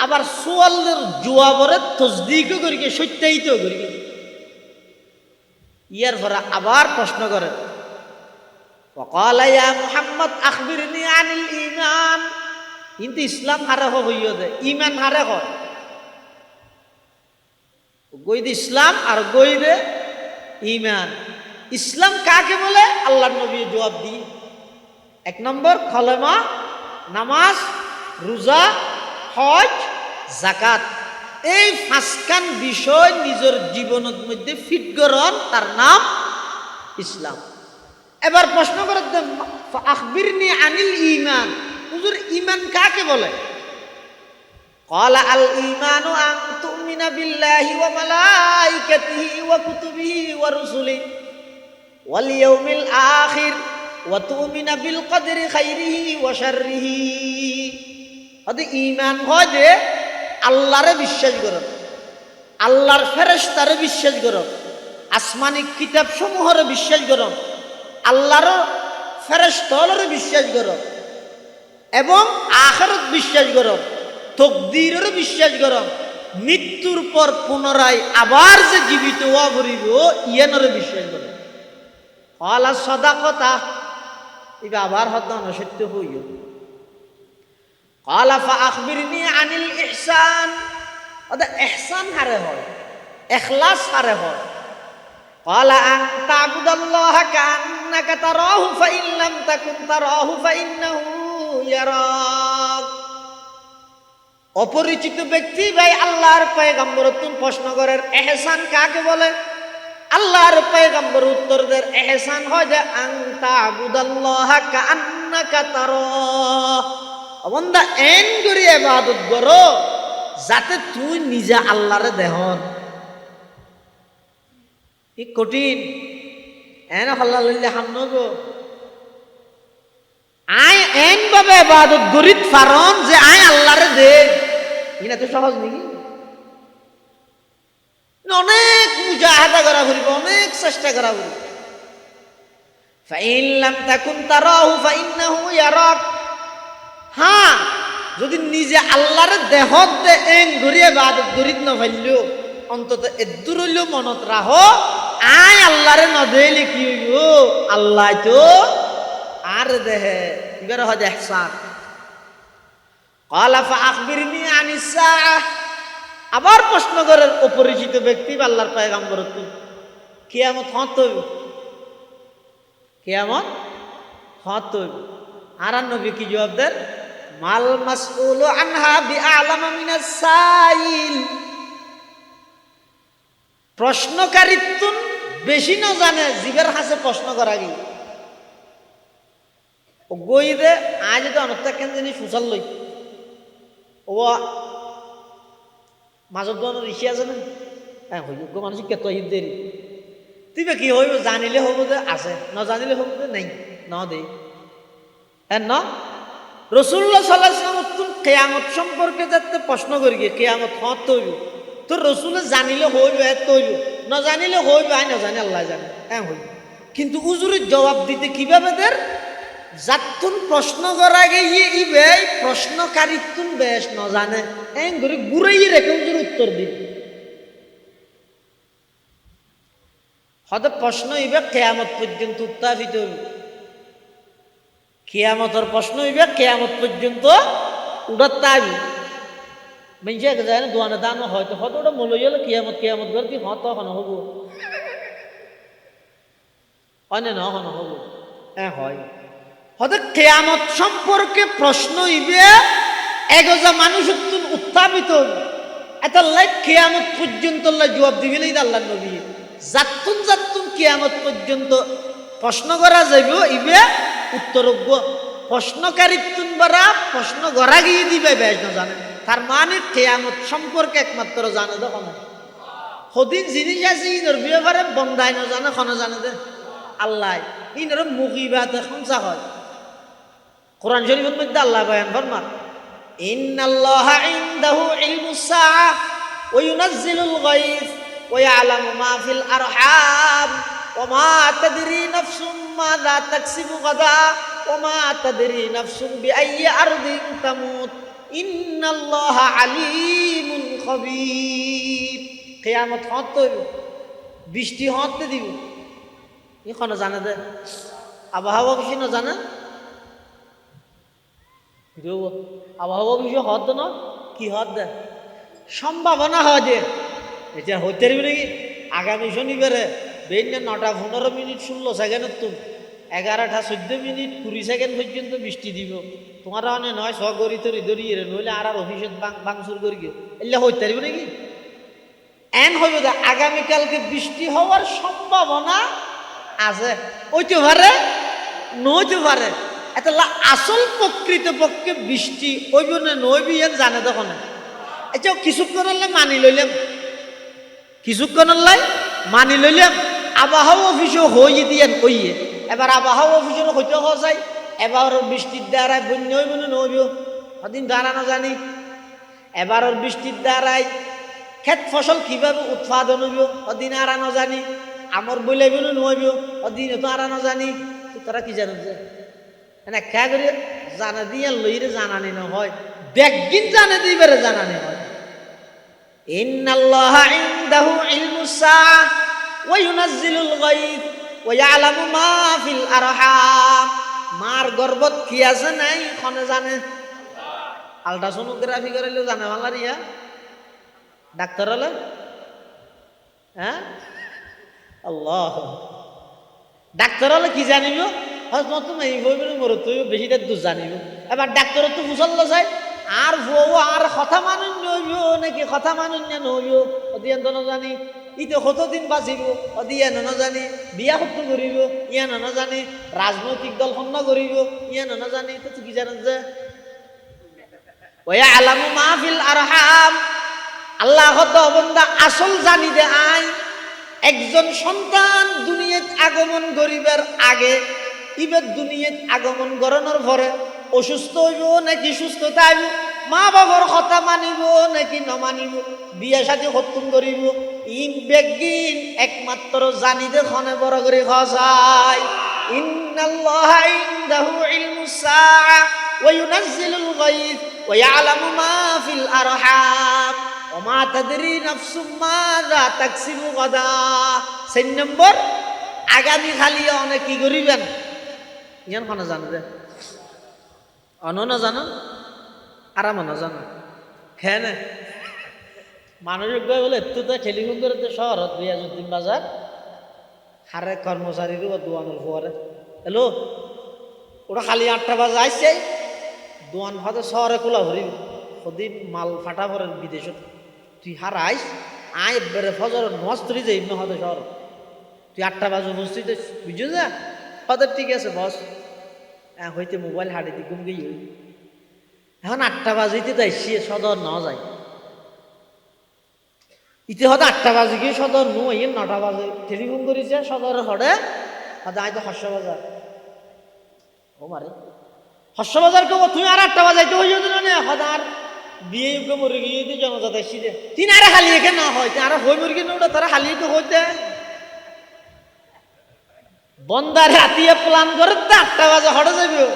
আবার সোয়ালের জবাবরে তসদিকও করি গিয়ে সত্যায়িত করি গিয়ে ইয়ার পরে আবার প্রশ্ন করে وقال يا محمد اخبرني عن الايمان কিন্তু ইসলাম হারে হইও দে ঈমান হারে হয় গইদ ইসলাম আর গইদ ঈমান। ইসলাম কাকে বলে আল্লাহর নবী জবাব দিয়ে এক নম্বর কলেমা, নামাজ, রোজা, হজ, যাকাত, এই পাঁচখান বিষয় নিজের জীবনের মধ্যে ফিট করন তার নাম ইসলাম। এবার প্রশ্ন করে আখবিরনি আনিল ঈমান, হুজুর ঈমান কাকে বলে? ক্বালা আল ঈমানু আন তুমিনা বিল্লাহি ওয়া মালাইকাতিহি ওয়া কুতুবিহি ওয়া রুসুলিহি ওয়াল ইয়াউমিল আখির ওয়া তুমিনা বিল কদরি খাইরিহি ওয়া শাররিহি। আদি ঈমান হয় যে আল্লাহরে বিশ্বাস করো, আল্লাহর ফেরেশতারে বিশ্বাস করো, আসমানি কিতাব সমূহরে বিশ্বাস করো, আল্লাহর ফেরেশতারে বিশ্বাস করো এবং আখিরাত বিশ্বাস করো, তকদীরের বিশ্বাস করো, মৃত্যুর পর পুনরায় আবার যে জীবিত হওয়া পড়িব ইয়ানরে বিশ্বাস করো। ক্বালা সাদাকাতা ইবা আবার হদ্দ সত্য হইও। ক্বালা ফাআখবিরনি আনিল ইহসান, ওদা ইহসান হারে হয়, ইখলাস হারে হয়। ক্বালা আন তা'বুদাল্লাহা কা'আন্নাকা তারাহু ফাইন লাম তাকুন তারাহু ফাইন্নাহু ইয়ারাক। অপরিচিত ব্যক্তি ভাই আল্লাহর পয়গম্বর তুমি প্রশ্ন করেন ইহসান কাকে বলে? আল্লাহর পয়গম্বর উত্তর দেন ইহসান হয় যে আন তা'বুদাল্লাহা কা'আন্নাকা তারাহু, বান্দা এন করে ইবাদত করো যাতে তুই নিজে আল্লাহরে দেহন। কি কঠিন এন আল্লাহ লইলে হামনব আই এন ভাবে ইবাদত করিত পারন যে আই আল্লাহরে দে, ইনা তো সহজ নাকি? অনেক মুজাহাদা করা করিব, অনেক চেষ্টা করা করিব। ফাইন লাম তাকুন তারাহু ফাইন্নাহু ইয়ারাক, হ্যাঁ যদি নিজে আল্লাহরে দেহত দে এন ঘুরিয়ে ইবাদত করিত না পারলেও অন্তত এদুর হইলেও মনত রাখো আই আল্লাহরে নদেলে কি হইব, আল্লাহ তো আর দেহে এবার হয় ইহসান। ক্বালা ফাআখবিরনি আনিস সাআহ, আবার প্রশ্ন করে অপরিচিত ব্যক্তি আল্লাহর পয়গম্বর কিয়ামত হত হইব, কিয়ামত হত হইব। আর নবী কি জবাব দেন? মাল মাসউলু আনহা বিআলামা মিনাস সাইল, প্রশ্নকারীত্ব বেশি না জানে জীবের হাসে প্রশ্ন করা গিয়ে ও গই দে আজ তো অনেকটা কেন জানি সুচাল লই ও মাজত দোকানের ঋষি আছে না, হ্যাঁ হইব মানুষ কেত দেরি তুই কি হইব, জানিলে হব যে আছে, ন জানিলে হব যে নাই ন দে হ্যাঁ ন। রাসূলুল্লাহ সাল্লাল্লাহু আলাইহি ওয়াসাল্লাম কিয়ামত সম্পর্কে যাতে প্রশ্ন করি গিয়ে কিয়ামত হত হইব তো রসুলে জানিলে হইব এত হইব, ন জানিলে হইব আই না জানি আল্লাহ জানে হ্যাঁ হইব। কিন্তু উজুরের জবাব দিতে কিভাবে দের যাতুন প্রশ্ন করা গিয়ে ইবে প্রশ্নকারীতুন বেশ ন জানে এন করে ঘুরাই রেখে উজুর উত্তর দিন হয়তো প্রশ্ন ইবে কিয়ামত পর্যন্ত উত্থাপিত হইব, কিয়ামতের প্রশ্ন হইবে কিয়ামত পর্যন্ত উড়াতে আবি। মেঞ্চে যায় না দোয়ানে দানো হয়তো হয়তো ওটা মূল্য হলে কিয়ামত কিয়ামত করে কি হত হন হব হয় না হন হব হ্যাঁ হয় হয়তো কেয়ামত সম্পর্কে প্রশ্ন ইবে এগোজা মানুষ উত্থাপিত এত লাইক কেয়ামত পর্যন্ত জবাব দিবেই আল্লাহ নবী যাত্তুন যাত্তুন কেয়ামত পর্যন্ত প্রশ্ন করা যাইব ইবে উত্তরজ্ঞ প্রশ্নকারীত্বন বারা প্রশ্ন করা গিয়ে দিবে বেশ না জানে তার মানে কেয়ামত সম্পর্কে একমাত্র জানে তখন সদিন জিনিস আছে ইনর ব্যাপারে বন্ধায় না জানে খন জানে দে আল্লাহ ইনর মুগিবাতে খমসা হয় কোরআন শরীফের মধ্যে আল্লাহ বয়ান ফরমান ইন্নাল্লাহা ইনদাহু ইলমুস সাআহ ওয়া ইউনাজ্জিলুল গায়থ ওয়া ইয়ালামু মা ফিল আরহাম ওয়া মা তাদরি নাফসুম মাযা তাকসিবু গাদা ওয়া মা তাদরি নাফসুম বিআইয়ি আরদিন তামুত ইন্নাল্লাহা আলিমুন খাবীর কিয়ামত হতে বৃষ্টি হতে দিব এখন জানে দে আবহাওয়া কিছু না জানে আবহাওয়া বিষয় হদ না কি হদ দে সম্ভাবনা হয় যে এটা হইতে পারবি নাকি আগামী শনিবারে বেন 9:15 16 তুম 11:14 20 সেকেন্ড পর্যন্ত বৃষ্টি দিব তোমার অনেক নয় সগরি তরি দরিয়ে নইলে আর অফিসত বাংসুর করি গিয়ে এলে হইতে পারবি নাকি এন হইব যে আগামীকালকে বৃষ্টি হওয়ার সম্ভাবনা আছে ওইতে পারে নইতে পারে এত আসল প্রকৃত পক্ষে বৃষ্টি ওইব না নইবি এন জানে তখন এটা কিছুক্ষণ মানি লইলাম কিছুক্ষণ মানি লইলাম আবহাওয়া অফিসও হয়ে দিয়েন কইয়ে এবার আবহাওয়া অফিসের হইতে হওয়া যায় এবার বৃষ্টির দ্বারায় বন্যা হইব না নইব ওদিন দাঁড়ানো জানি এবার বৃষ্টির দ্বারায় ক্ষেত ফসল কিভাবে উৎপাদন হইব ওদিন আরানো জানি আমার বইলাইব না নইব ওদিন তো আরানো জানি তোরা কি জানো যে খেয়া করে জানা দিয়ে লইরে জানানি না হয় দেখগিন জানে দিবারে জানানি হয় ইন্নাল্লাহা ইনদাহু ইলমুস সাআহ ওয়া ইউনাজ্জিলুল গায়থ ওয়া ইয়ালামু মা ফিল আরহাম মার গর্ভত কি আছে নাই খনে জানে আল্ট্রাসোনোগ্রাফি করাইলেও জানে মালারিয়া ডাক্তার হলে হ্যাঁ আল্লাহ ডাক্তার হলে কি জানিব বেশিটা দূর জানিব এবার ডাক্তার তো মুসল্ল চাই আর বউ আর কথা মানুষ নইব নাকি কথা মানুষ নইব অদিয়ান তো নাজানি ইতে কতদিন বাঁচিব অদিয়ান নাজানি বিয়া সত্য করিব ইয়ান নাজানি রাজনৈতিক দল সন্ন করিব ইয়ান নাজানি তো কি জানেন যে ওয়া আলামু মা ফিল আরহাম আল্লাহ হত বন্দা আসল জানি দে আই একজন সন্তান দুনিয়াত আগমন করিবার আগে ইবের দুনিয়াত আগমন করানোর পরে অসুস্থ হইব নাকি সুস্থ থাকব মা বাবার কথা মানিব নাকি নমানিব বিয়া শাদী খতম করিব ইন বেগিন একমাত্র জানিতে খনে বড় করে খসাই ইন্নাল্লাহা ইনদাহু ইলমুস সাআহ ওয়া ইউনাজ্জিলুল গায়থ ওয়া ইয়ালামু মা ফিল আরহাম ওয়া মা তাদরি নাফসুম মাযা তাকসিবু গাদা 4 নম্বর আগামী খালি অনেক কি করিবেন ইয়ান খনে জানবে অনো না জানো আরাম না জানো খেয়ে না মানুষের গয় বলে একটু তো টেলিফোন করে শহরত রিয়াজউদ্দিন বাজার হারে কর্মচারীরও দোয়ানোর পরে হ্যালো ওটা খালি 8টা বাজে আসছে দোয়ান ভাতে শহরে খোলা ভরি সদিন মাল ফাটা পরে বিদেশত তুই হার আইস আয় বেড়ে ফজর নস্তরি যাই না হতে শহর তুই 8টা বাজে উপস্থিত বুঝছো যা হতে ঠিক আছে বস হইতে মোবাইল হাড়ে দি ঘুম গিয়ে এখন 8টা বাজিতে তো এসে সদর ন যায় ইতে হয়তো 8টা বাজে গিয়ে সদর নো 9টা বাজে টেলিফোন করেছে সদর হরে হয়তো আয় তো হাস্যবাজার ও মারে হাস্যবাজার কেউ তুমি আর 8টা বাজাইতে হয়ে যেত না হয়তো আর বিয়ে মরে গিয়ে জনজাত এসে দে তিন আরে হালিয়ে কে না হয় আর হই মরে গিয়ে ওটা তারা হালিয়ে তো হইতে বন্দার হাতিয়ে প্লান করে 8টা বাজে হটে যাবিও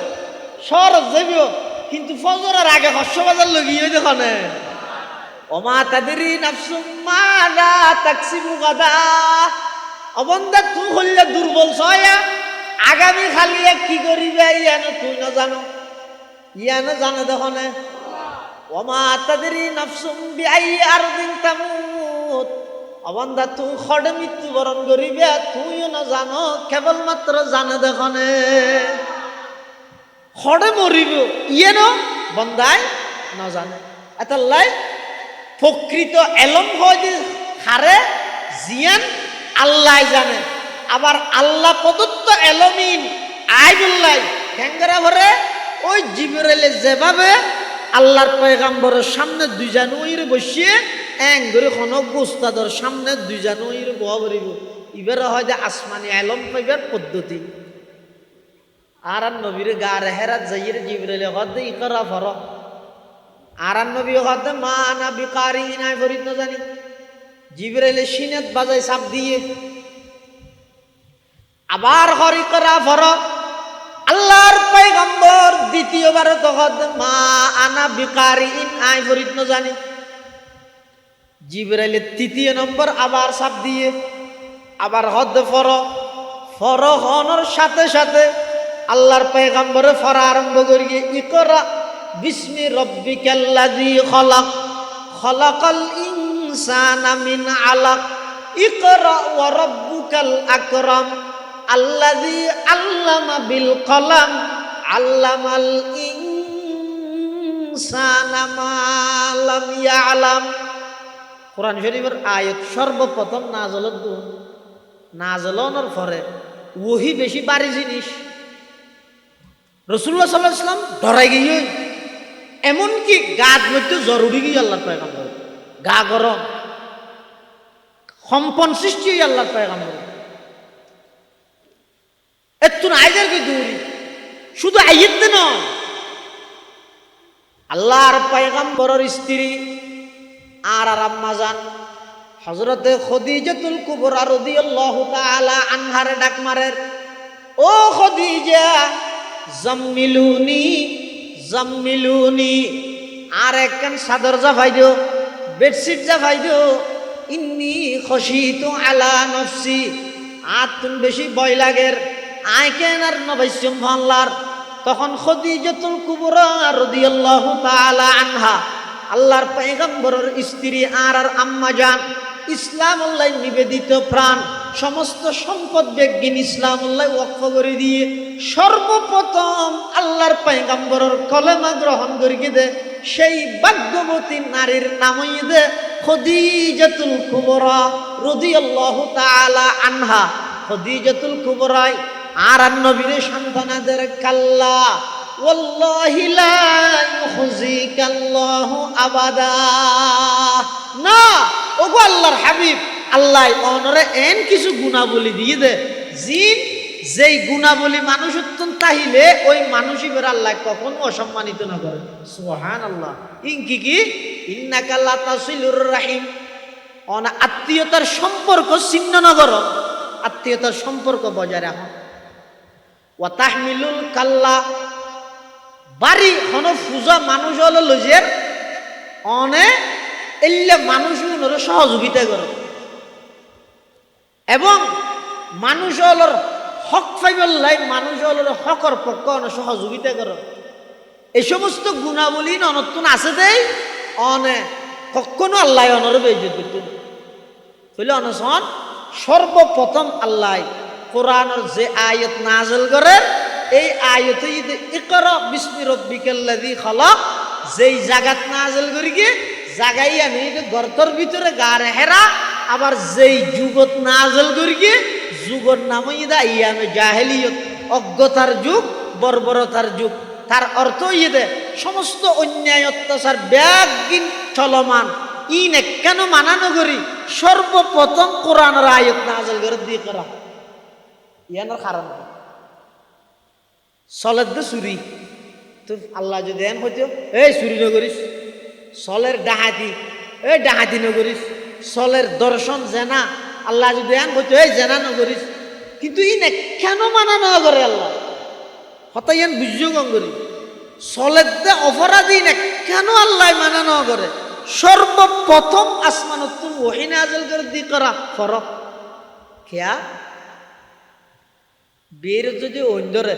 শহরত যাবিও কিন্তু ফজরের আগে হাস্যবাজার লগিয়ে দেখনে ওমা তাদেরই নাফসুম মাযা তাকসিবু গাদা অবন্দা তুই হইলে দুর্বল ছয়া আগামী খালি কি করিবে ইয়ানো তুই না জানো ইয়ানো জানে দেখনে ওমা তাদরি নাফসুম বিআই আরদিন তামুত। অবন্ধা তুই খড়ে মৃত্যুবরণ করিবে, তুইও না জানো, কেবলমাত্র জানে দেখনে খড়ে মরিব, ইয়ে ন বন্ধায় না জানে। এতাল্লাই প্রকৃত এলম হয় যে হারে জিয়ান আল্লাহ জানে। আবার আল্লাহ প্রদত্ত এলমিন আইবুল্লাই ক্যাঙ্গারা ভরে ওই জিবরাইলে যেভাবে আল্লাহর পয়গাম্বরের সামনে দুই জানুয়ারির বসিয়ে এং করে খনক উস্তাদর সামনে দুই জানুয়ারির বহা করিব, ইবারে হয় যে আসমানি এলম পাইবার পদ্ধতি। আর নবীর গারে হেরাত যাইয়ের জিবরাইলে হদে ইকরা ফর, আর নবী হদে মা না বিকারি নাই ফরিদ না জানি, জিবরাইলে সিনেত বাজাই চাপ দিয়ে আবার হরি করা ফর। আল্লাহর পয়গম্বর দ্বিতীয়বার তখন মা আনা বিকারি আই ফরিদ না জানি, জিবরাইলে তৃতীয় নম্বর আবার চাপ দিয়ে আবার হদ ফর। ফর হনর সাথে সাথে আল্লাহর পয়গম্বরে ফরা আরম্ভ করিয়ে ইকরা বিস্মি রব্বিকাল্লাযী খলাক খলাকাল ইনসানা মিন আলাক ইকরা ওয়া রাব্বুকাল আকরাম আল্লাযী আল্লামা বিল কলম আল্লামাল ইনসানা মা লাম ইয়ালাম। কোরআন শরীফের আয়াত সর্বপ্রথম নাজলনের পরে ওহি বেশি বাড়ি জিনিস। রাসূলুল্লাহ সাল্লাল্লাহু আলাইহি ওয়াসাল্লাম ডরাই গিয়ে এমনকি গাত মধ্যে জরুরি গিয়ে আল্লাহর পয়গম্বর গা গরম কম্পন সৃষ্টি হই আল্লাহর পয়গম্বর এত্তুন আইজার কি দূরি শুধু আইয়ত নয়, আল্লাহর পয়গম্বরের স্ত্রী আর আম্মা জান হযরতে খদিজাতুল কুবরা রাদিয়াল্লাহু তাআলা আনহার ডাক মারের, ও খদিজা জাম্মিলুনি জাম্মিলুনি, আর একখান চাদর জাফাই দিও, বেডশিট জাফাই দিও, ইন্নী খশিতু আলা নফসি, আর তুমি বেশি ভয় লাগের আই কেন আর নবাইসম আল্লাহর। তখন খদিজাতুল কুবরা রাদিয়াল্লাহু তাআলা আনহা আল্লাহর পয়গম্বরের স্ত্রী আর আম্মা জান ইসলাম আল্লাহ নিবেদিত প্রাণ, সমস্ত সম্পদ বেগিন ইসলাম আল্লাহ ওয়াকফ করে দিয়ে সর্বপ্রথম আল্লাহর পয়গম্বরের কলেমা গ্রহণ করিয়ে দে সেই ভাগ্যবতী নারীর নামই দে খদিজাতুল কুবরা রাদিয়াল্লাহু তাআলা আনহা। খদিজাতুল কুবরা আর নবীর সন্তানাদের কাল্লা ওয়াল্লাহি লা ইউখজিকাল্লাহু আবাদা, না ওগো আল্লাহর হাবিব, আল্লাহ অনরে এন কিছু গুণাবলী দিয়ে দে জিন যেই গুণাবলী মানুষ উত্তম তাহিলে ওই মানুষই বের আল্লাহ কখনো অসম্মানিত না করে। সুবহানাল্লাহ। ইনকি কি ইন্নাকা লা তাসিলুর রাহিম, অনা আত্মীয়তার সম্পর্ক ছিন্ন না করো, আত্মীয়তার সম্পর্ক বজায় রাখো। ওয়া তাহমিলুল কাল্লা, বাড়ি হন পূজা মানুষ হলো লজের অনে এলে মানুষ সহযোগিতা করে এবং মানুষ হলোর হক ফাইবাল্লাই মানুষ হলোর হকর পক্ষ সহযোগিতা করে। এই সমস্ত গুণাবলী অনতুন আছে দেই অনে কখনো আল্লাহ অনর বেজত করতেন বলে অনশন। সর্বপ্রথম আল্লাহ কোরআনের যে আয়াত নাযিল করে এই আয়াতে ইকরা বিস্মি রব্বিকাল্লাযী খলাক যেই জাগাত নাযিল করি গিয়ে জাগাই আমি গর্তর ভিতরে গারে হেরা, আবার যেই যুগত নাযিল করি গিয়ে যুগর নামই দা ইয়ামে জাহেলিয়ত, অজ্ঞতার যুগ, বর্বরতার যুগ। তার অর্থ দে সমস্ত অন্যায় অত্যাচার ব্যাগিন চলমান ইনে কেন মানানো করি সর্বপ্রথম কোরআনের আয়াত নাযিল করে দিয়ে করা ইয়ানোর কারণ সলের দে চুরি। তো আল্লাহ যদি এন হইতো এই চুরি নকরিস, সলের ডাহাতি এই ডাহাতি নকরিস, সলের দর্শন জেনা আল্লাহ যদি এন হইতো এই জেনা নকরিস, কিন্তু ইনে কেন মানা না করে আল্লাহ হতাই এন বুঝিও গম করি সলের দে অপরাধী না কেন আল্লাহ মানা না করে। সর্বপ্রথম আসমানত তুমি ওহী নাযিল করে দি করা ফরক খেয়া বের যদি অন্ধরে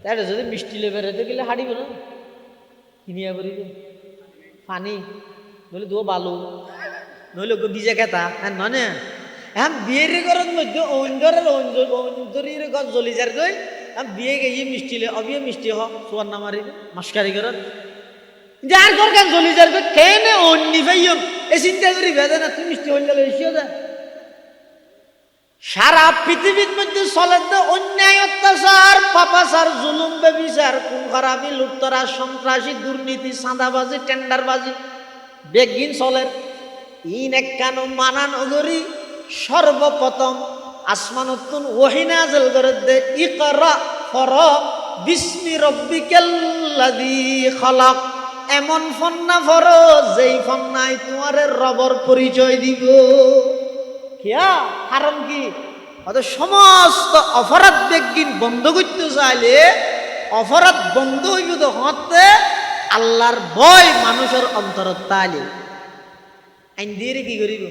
তাহলে যদি মিষ্টি লেবে রেতে গেলে হাঁড়িব না কিনিয়া করিব পানি নইলে দু বালু নইলে বিজে খেতা হ্যাঁ নয় এখন বিয়ের ঘরের মধ্যে অঞ্জরের অঞ্জরির গছ জ্বলি যার গই বিয়ে গিয়ে মিষ্টি লে অবিয়ে মিষ্টি হ সোয়ার নামারি মাসকারি ঘরের যার ঘর কেন জ্বলি যার গই কেনে অন্য ভাইয়ম এ চিন্তা করি ভেদে না তুমি মিষ্টি হইলে এসিও যা সারা পৃথিবীর মধ্যে চলে অন্যায় অত্যাচার পাপাচার জুলুম বেবিচার কোন খারাপি লুটতরা সন্ত্রাসী দুর্নীতি চাঁদাবাজি টেন্ডারবাজি বেগিন চলে ইন এক কান মানা নগরী সর্বপ্রথম আসমানতুন ওহী নাযিল করে দে ইকরা ফর বিসমি রব্বিকাল্লাযী খালাক এমন ফন্না ফর যেই ফন্নায় তোমার রবের পরিচয় দিব কিয়া কারণ কি অর্থাৎ সমস্ত অপরাধ বেগিন বন্ধ করতে চাইলে অপরাধ বন্ধ হইব তো হতে আল্লাহর ভয় মানুষের অন্তরত তাইলে আইন দিয়ে কি করিব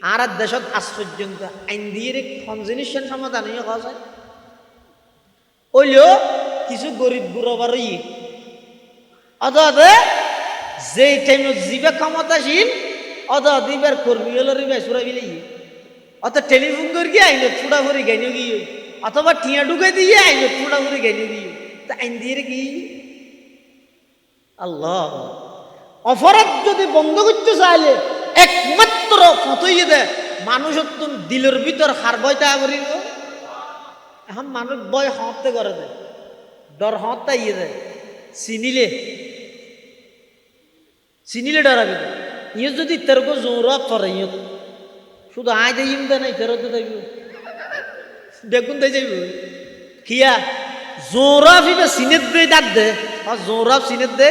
আর দেশত আজ পর্যন্ত আইন দিয়ে কোন জিনিসের সমাধান হয়ে খাওয়া যায় ওইলেও কিছু গরিব গুরবার অর্থাৎ যেই টাইমত জীবে ক্ষমতাসীন অর্থাৎ দিবার কর্মী হলো রিবে সুরা বিলে অর্থাৎ টেলিফোন করে গিয়ে আইন ফুটা ভরে গাইন গিয়ে অথবা টিয়া ঢুকে দিয়ে আইন ফুটা ভরে গাইন গিয়ে তা আইন দিয়ে কি আল্লাহ অপরাধ যদি বন্ধ করতে চাইলে একমাত্র ফতইয়ে দে মানুষের দিলের ভিতর হার ভয়টা করিব এখন মানুষ ভয় হতে করে দে ডর হতে ইয়ে দে চিনিলে ডরাবি ইয়ে যদি তেরকো জোরাত করে ইয়ে শুধু আয় দেইম দে নাই ফেরত দেব দেখুন দে যাইব কিয়া জোরাফ ইবে সিনেত দে ডাক দে আর জোরাফ সিনেত দে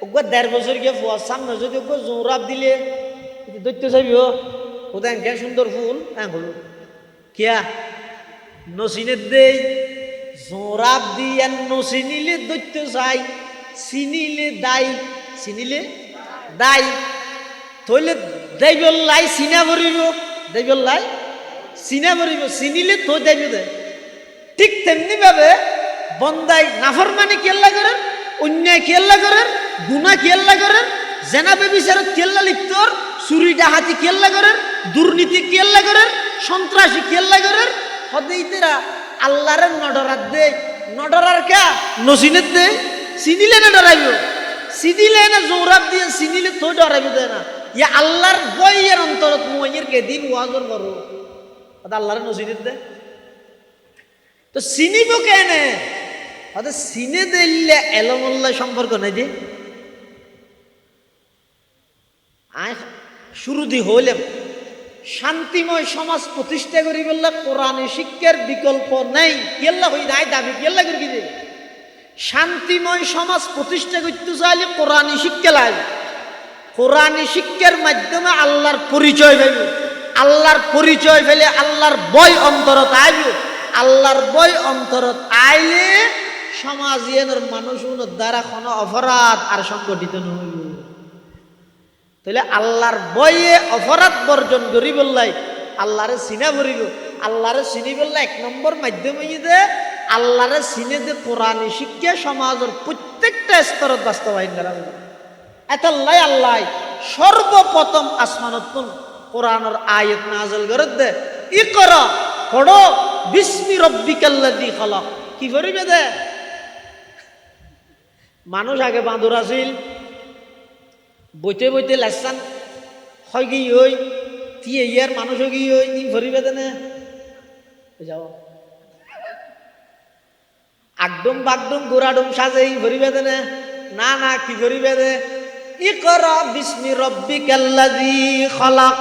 ওগো ১.৫ বছর গিয়ে ফুয়ার সামনে যদি ওগো জোরাফ দিলে দেখতে চাইবি ওদের কে সুন্দর ফুল হ্যাঁ হলো কিয়া নসিনেত দে জোরাফ দিয়ে নসিনিলে দেখতে চাই চিনিলে দাই থইলে দেবল্লাই চিনা ভরিব দেবল্লাই চিনা ভরিব চিনিলে তো দেব দে ঠিক তেমনি ভাবে বন্দাই নাফরমানি কেল্লা করেন অন্যায় কেল্লা করেন গুনাহ কেল্লা করেন জেনা বেবিচার কেল্লা লিপ্তর চুরি ডাহাতি কেল্লা করেন দুর্নীতি কেল্লা করেন সন্ত্রাসী কেল্লা করেন হদেইতেরা আল্লাহর নডরাত দে নডরার কা নসিনত দে চিনিলে না ডরাইব চিনিলে না জৌরাব দিয়ে চিনিলে তো ডরাইব দে না ইয়া আল্লাহর বইয়ের অন্তরত মুয়ের কে দিন ওয়াজর করো আল্লাহর নসিনত দে তো চিনিব কেনে অর্থাৎ চিনে দিলে এলমল্লা সম্পর্ক নাই যে আয় শুরু দি হইলাম শান্তিময় সমাজ প্রতিষ্ঠা করি বললে কোরআনে শিক্ষার বিকল্প নেই কেল্লা হই নাই দাবি কেল্লা করি যে শান্তিময় সমাজ প্রতিষ্ঠা করতে চাইলে কোরআনে শিক্ষা লাগে কোরআনে শিক্ষার মাধ্যমে আল্লাহর পরিচয় পাইব আল্লাহর পরিচয় পেলে আল্লাহর ভয় অন্তরত আইব আল্লাহর ভয় অন্তরত আইলে সমাজের মানুষের দ্বারা কোনো অপরাধ আর সংগঠিত নহইব তাহলে আল্লাহর ভয়ে অপরাধ বর্জন করি বললাই আল্লাহরে চিনা ভরিব আল্লাহরে চিনি বললে ১ নম্বর মাধ্যমে যে আল্লাহরে চিনে যে কোরআন শিক্ষা সমাজের প্রত্যেকটা স্তরত বাস্তবায়ন করা হবে এতাল্লাই আল্লাহ সর্বপ্রথম আসমানত কোরআনের আয়াত নাযিল করে দে ইকরা পড়ো বিসমি রব্বিকাল্লাযী খালাক কি করিবে দে মানুষ আগে বাঁদর আছিল বইতে বইতে লাসান হয় কি ওই তিয়ে ইয়ার মানুষ কি ওই ই ভরিবে দে না যাও আগডম বাগডম গোড়াডম সাজেই ভরিবে দে না না কি ভরিবে দে ইকরা বিসমি রব্বিকাল্লাযী খালাক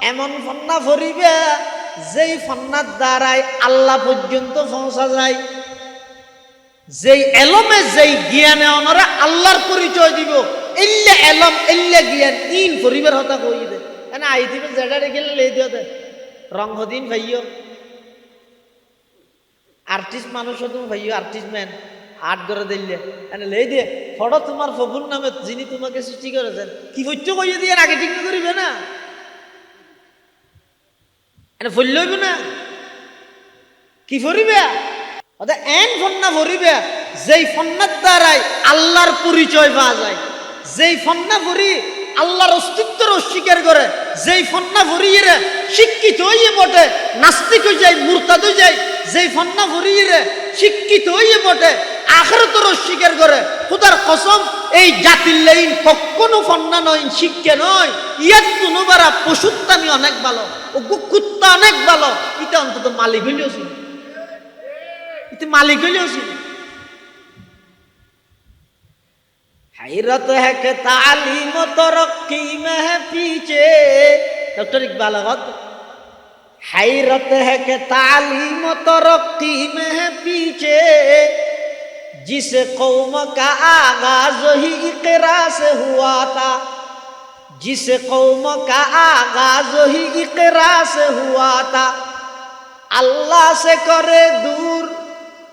এমন ফন্না ভরিবে যেই ফন্নার দ্বারাই আল্লাহ পর্যন্ত পৌঁছা যায় যেই এলমে যেই জ্ঞানে ওনারা আল্লাহর পরিচয় দিব এল্লে এলম এল্লে জ্ঞান ইন পরিবার হতা কই দে এনা আই দিবে যেটা রেখে লে দিও দে রং হদিন ভাইও আর্টিস্ট মানুষ তুমি ভাইও আর্টিস্ট ম্যান আর্ট করে দিলে এনে লে দিয়ে ফটো তোমার প্রভুর নামে যিনি তোমাকে সৃষ্টি করেছেন কি হইতে কইয়ে দিয়ে আগে ঠিক করিবে না এনে ফুল হইব না কি করিবে অর্থাৎ এন ফন্না ভরিবে যেই ফন্নার দ্বারাই আল্লাহর পরিচয় পাওয়া যায় যেই ফন্না ভরি আল্লাহর অস্তিত্বর অস্বীকার করে, যেই ফন্না ভরিয়ে শিক্ষিত হইয়ে বটে নাস্তিক হয়ে যায়, মুরতাদ হয়ে যায়, যেই ফন্না ভরিয়ে শিক্ষিত হইয়ে বটে আখিরাতের অস্বীকার করে, খোদার কসম এই জাতির লাইন কখনো ফন্না নয়, শিক্ষা নয়। ইয়াত কোনোবারা পশুত্তামি অনেক ভালো, ও কুত্তা অনেক ভালো, এটা অন্তত মালিক হইলেও ছিল, এটা মালিক হইলেও ছিল। हैरत है कि तालीम तरक्की में है पीछे। डॉक्टर इकबाल हैरत है कि तालीम तरक्की में है पीछे, जिस कौम का आगाज ही इकरा से हुआ था, जिस कौम का आगाज ही इकरा से हुआ था, अल्लाह से करे दूर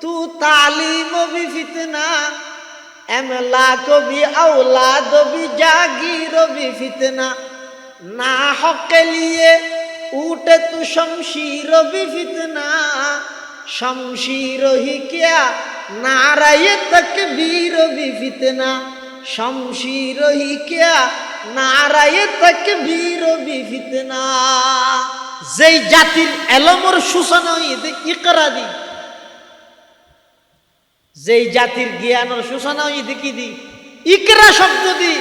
तू तालीम भी फितना, एमलाक भी औलाद भी जागीर भी फितना, ना हक के लिए उठे तू शमशीर भी फितना, शमशीर ही क्या नाराये तकबीर भी फितना, शमशीर ही क्या नाराये तकबीर भी फितना। যেই জাতির এলমর সূচনা হইতে ইকরা দি, যেই জাতির জ্ঞানের সূচনা হইতে কি দি ইকরা শব্দ দি,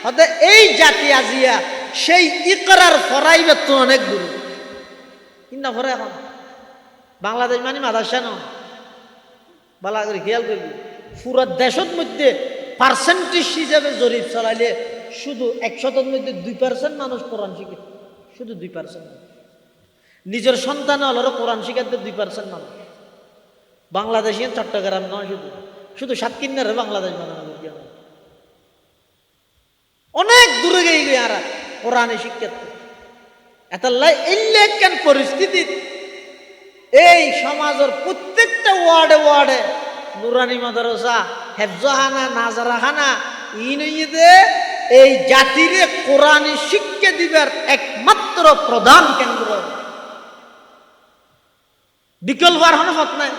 হতে এই জাতি আজিয়া সেই ইকরার ফরাইবে তো অনেক দূর। কিনা ফরে এখন বাংলাদেশ মানে মাদ্রাসা নয়, বালা করে খেয়াল করবি পুরো দেশের মধ্যে পার্সেন্টেজ হিসাবে জরিপ চালাইলে শুধু 100-এর মধ্যে 2% মানুষ কোরআন শিখে, শুধু 2%। নিজের সন্তান হলো কোরআন শিখাতে 2% মানুষ। বাংলাদেশি চট্টগ্রাম নয়, শুধু শুধু সাতকিন্নারে বাংলাদেশ বানানো, অনেক দূরে গিয়ে গিয়ে আর কোরআনে শিক্ষার্থী এত কেন পরিস্থিতি এই সমাজের প্রত্যেকটা ওয়ার্ডে ওয়ার্ডে নুরানি মাদ্রাসা, হেফজখানা, নাজারাখানা ইনইদে এই জাতিরে কোরআনে শিক্ষা দিবার একমাত্র প্রধান কেন্দ্র। বিকল্প আর কোনো পথ নাই,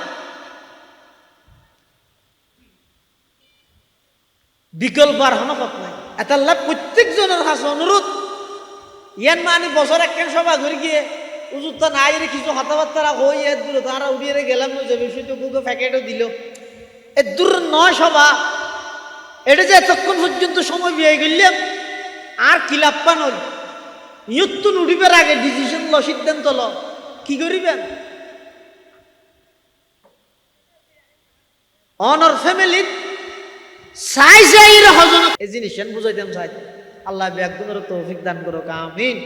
বিকল্প আর কোনো পথ নাই। এতাল্লাহ প্রত্যেকজনের কাছে অনুরোধ, ইয়ান মানে বছর একখান সভা ঘুরে গিয়ে উজুরটা নাই রে কিছু কথাবার্তা হই এর দূরে তারা উড়িয়ে গেলাম যাবে শুধু বুকে প্যাকেটও দিল, এর দূর নয় সভা। এটা যে এতক্ষণ পর্যন্ত সময় বিয়ে গেলাম আর কিলাপ্পা নই, ইয়ত্তুন উঠিবার আগে ডিসিশন ল, সিদ্ধান্ত ল, কি করিবেন অনর ফ্যামিলি চাই চাই হজন এই জিনিস বুঝাইতাম চাই। আল্লাহ ব্যাগুনের তৌফিক দান করুক, আমিন